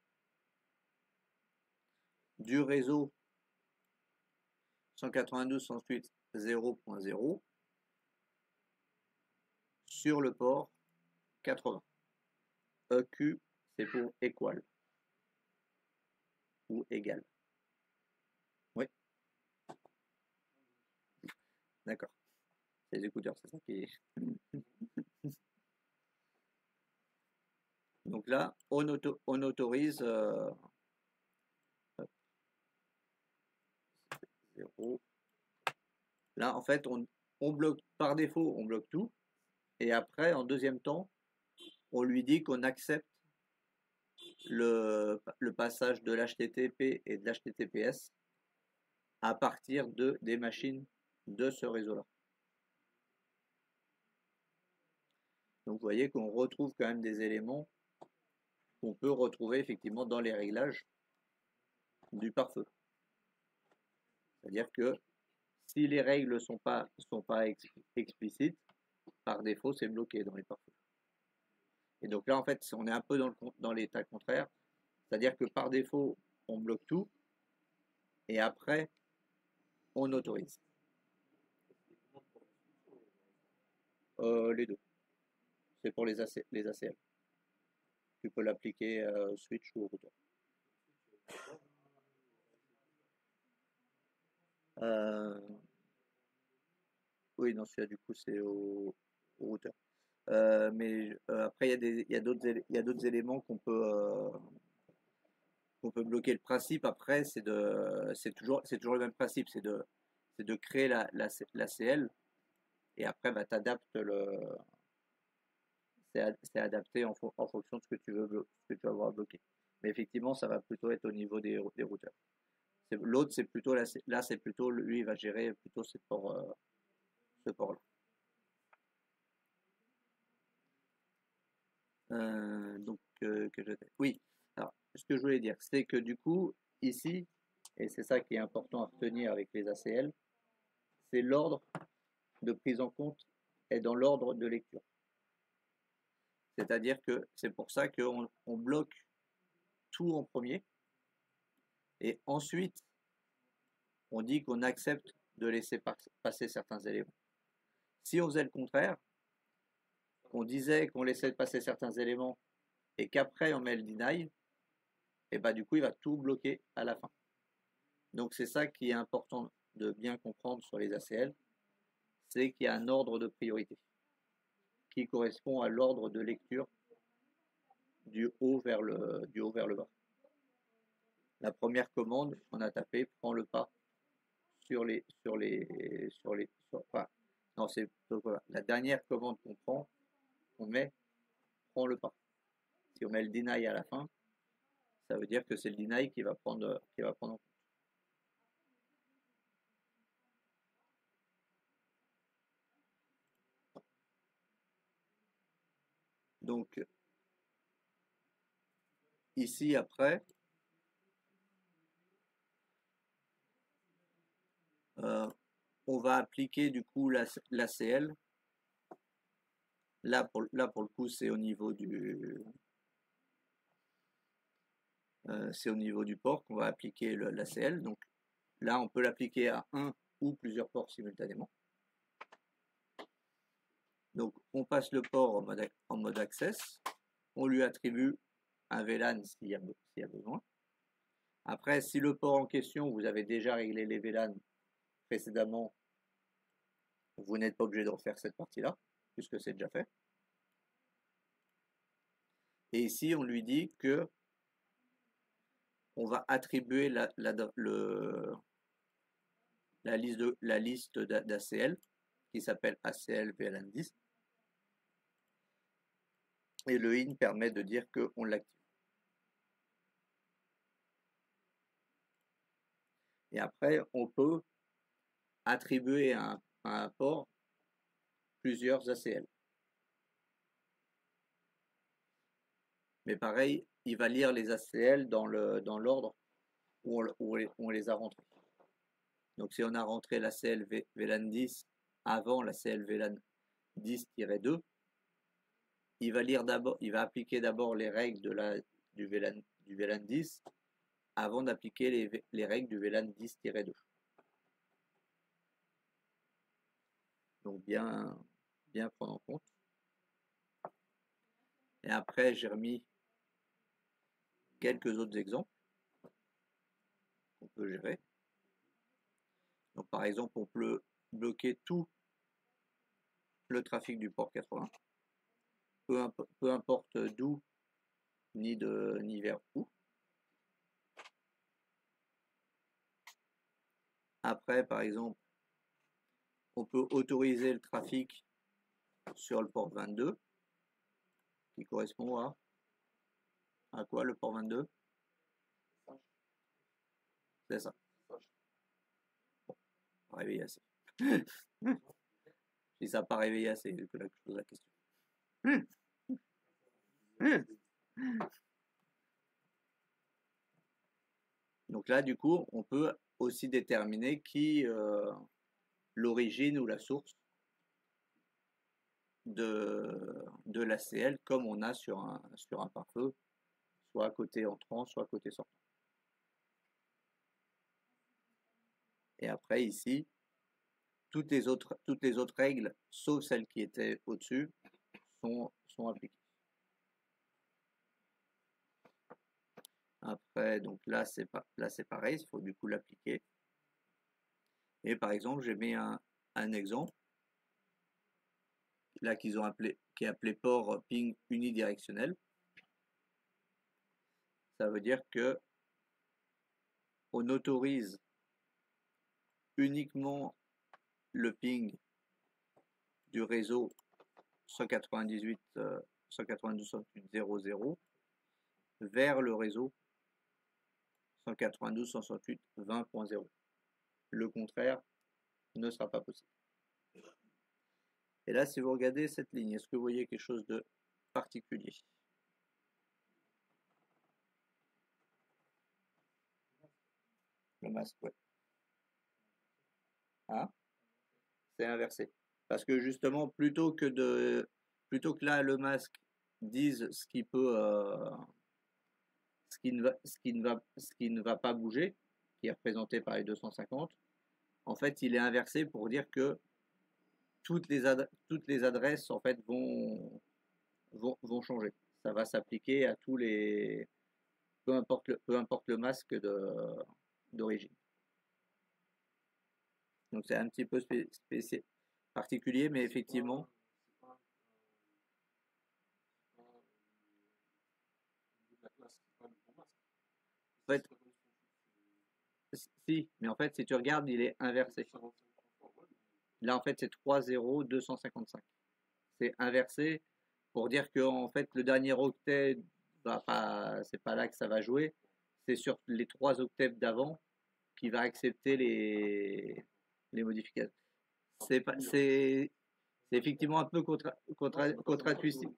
du réseau 192.168.0.0 sur le port 80. EQ, c'est pour equal ou égal. Oui. D'accord. C'est les écouteurs, c'est ça qui est. Donc là, on autorise 0. Là, en fait, on bloque par défaut, on bloque tout. Et après, en deuxième temps, on lui dit qu'on accepte le passage de l'HTTP et de l'HTTPS à partir des machines de ce réseau-là. Donc vous voyez qu'on retrouve quand même des éléments qu'on peut retrouver effectivement dans les réglages du pare-feu. C'est-à-dire que si les règles sont pas explicites, par défaut c'est bloqué dans les pare-feux. Et donc là en fait on est un peu dans l'état contraire, c'est-à-dire que par défaut on bloque tout et après on autorise. Les deux. C'est pour les ACL. Tu peux l'appliquer au switch ou au routeur. Oui, non, celui-là du coup c'est au routeur. Mais après il y a d'autres éléments qu'on peut bloquer. Le principe après c'est toujours le même principe, c'est de créer l'ACL et après bah, t'adaptes c'est adapté en fonction de ce que tu veux avoir bloqué. Mais effectivement, ça va plutôt être au niveau des routeurs. L'autre, c'est plutôt là, c'est plutôt lui, il va gérer plutôt ce port-là. Oui. Alors, ce que je voulais dire, c'est que du coup, ici, et c'est ça qui est important à retenir avec les ACL, c'est l'ordre de prise en compte est dans l'ordre de lecture. C'est-à-dire que c'est pour ça qu'on bloque tout en premier et ensuite on dit qu'on accepte de laisser passer certains éléments. Si on faisait le contraire, on disait qu'on laissait passer certains éléments et qu'après on met le deny, et bah du coup il va tout bloquer à la fin. Donc c'est ça qui est important de bien comprendre sur les ACL, c'est qu'il y a un ordre de priorité qui correspond à l'ordre de lecture du haut vers le bas. La première commande, on a tapé, prend le pas enfin, non, c'est donc voilà, la dernière commande qu'on prend, prend le pas. Si on met le deny à la fin, ça veut dire que c'est le deny qui va prendre en compte. Donc ici après, on va appliquer du coup l'ACL. Là pour le coup c'est au niveau du port qu'on va appliquer l'ACL. Donc là on peut l'appliquer à un ou plusieurs ports simultanément. Donc on passe le port en mode access, on lui attribue un VLAN s'il y a besoin. Après, si le port en question, vous avez déjà réglé les VLAN précédemment, vous n'êtes pas obligé de refaire cette partie-là, puisque c'est déjà fait. Et ici, on lui dit que on va attribuer la liste d'ACL qui s'appelle ACL VLAN 10. Et le in permet de dire qu'on l'active. Et après, on peut attribuer à un port plusieurs ACL. Mais pareil, il va lire les ACL dans l'ordre où on les a rentrés. Donc si on a rentré l'ACL VLAN 10 avant l'ACL VLAN 10-2, il va appliquer d'abord les règles du VLAN 10 avant d'appliquer les règles du VLAN 10-2. Donc bien prendre en compte. Et après, j'ai remis quelques autres exemples qu'on peut gérer. Donc par exemple, on peut bloquer tout le trafic du port 80, peu importe d'où ni vers où. Après, par exemple, on peut autoriser le trafic sur le port 22, qui correspond à quoi le port 22? C'est ça. Bon, pas réveillé assez. Si ça n'a pas réveillé assez, c'est que là que je pose la question. Donc là, du coup, on peut aussi déterminer qui l'origine ou la source de l'ACL comme on a sur un pare-feu, soit côté entrant, soit côté sortant. Et après, ici, toutes les autres règles, sauf celles qui étaient au-dessus, sont appliquées. Après, donc là c'est pareil, il faut du coup l'appliquer. Et par exemple, j'ai mis un exemple là qui est appelé port ping unidirectionnel. Ça veut dire que on autorise uniquement le ping du réseau 192.168.0.0 vers le réseau 192.168.20.0. Le contraire ne sera pas possible. Et là, si vous regardez cette ligne, est-ce que vous voyez quelque chose de particulier? Le masque, ouais. Hein? C'est inversé. Parce que justement, plutôt que là, le masque dise ce qui peut, ce qui ne va pas bouger, qui est représenté par les 250, en fait, il est inversé pour dire que toutes les adresses en fait vont changer. Ça va s'appliquer à tous les, peu importe le masque d'origine. Donc c'est un petit peu particulier, mais effectivement. En fait, si, mais en fait, si tu regardes, il est inversé. Là, en fait, c'est 3,0255. C'est inversé pour dire que en fait, le dernier octet va pas, c'est pas là que ça va jouer. C'est sur les 3 octets d'avant qui va accepter les modifications. C'est effectivement un peu contre-intuitif.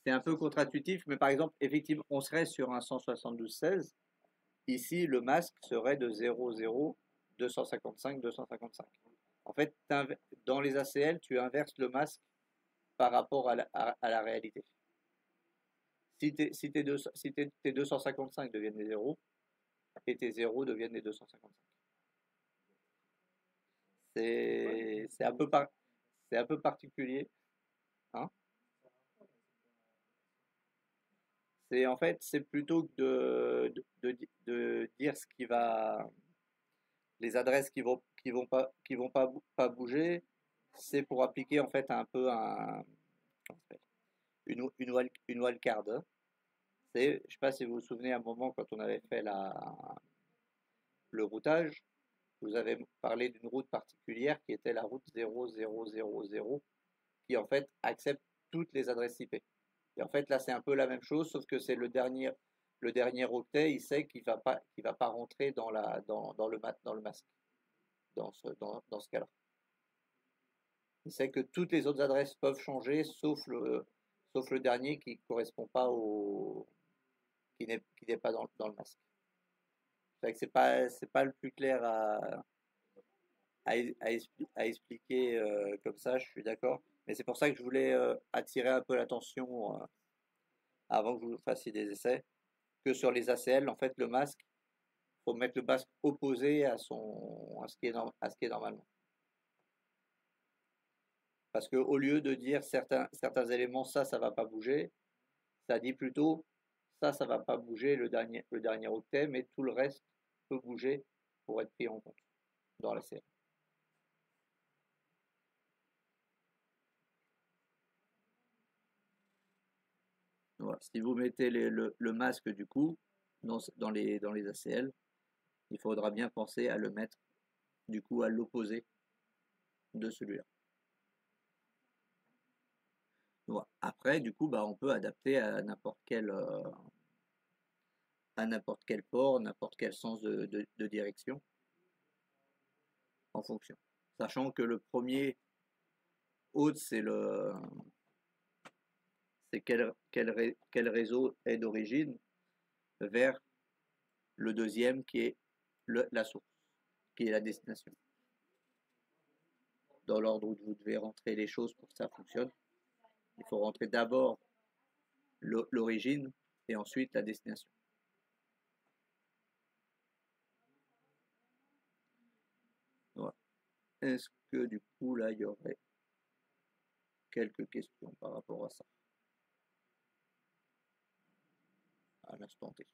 C'est un peu contre-intuitif, mais par exemple, effectivement, on serait sur un 172.16. Ici, le masque serait de 0,0255. En fait, dans les ACL, tu inverses le masque par rapport à la réalité. Si tes 255 deviennent des 0, et tes 0 deviennent des 255. C'est un peu particulier. Hein. En fait, c'est plutôt que de dire ce qui va, les adresses qui vont pas bouger, c'est pour appliquer en fait un peu une wildcard. Hein. Je ne sais pas si vous vous souvenez à un moment quand on avait fait le routage, vous avez parlé d'une route particulière qui était la route 0000 qui en fait accepte toutes les adresses IP. Et en fait là c'est un peu la même chose sauf que c'est le dernier octet, il sait qu'il va pas rentrer dans le masque dans ce cas-là. Il sait que toutes les autres adresses peuvent changer sauf le dernier qui correspond pas qui n'est pas dans le masque. C'est que c'est pas le plus clair à expliquer comme ça, je suis d'accord. Mais c'est pour ça que je voulais attirer un peu l'attention avant que vous fassiez des essais, que sur les ACL, en fait, le masque, il faut mettre le masque opposé à ce qui est normalement. Parce qu'au lieu de dire certains éléments, ça va pas bouger, ça dit plutôt ça va pas bouger le dernier octet, mais tout le reste peut bouger pour être pris en compte dans la série. Voilà. Si vous mettez le masque du coup dans les ACL, il faudra bien penser à le mettre du coup à l'opposé de celui-là. Voilà. Après, du coup, on peut adapter à n'importe quel port, n'importe quel sens de direction en fonction. Sachant que le premier hôte, c'est quel réseau est d'origine vers le deuxième qui est la source, qui est la destination. Dans l'ordre où vous devez rentrer les choses pour que ça fonctionne, il faut rentrer d'abord l'origine et ensuite la destination. Voilà. Est-ce que du coup là il y aurait quelques questions par rapport à ça à l'instant T?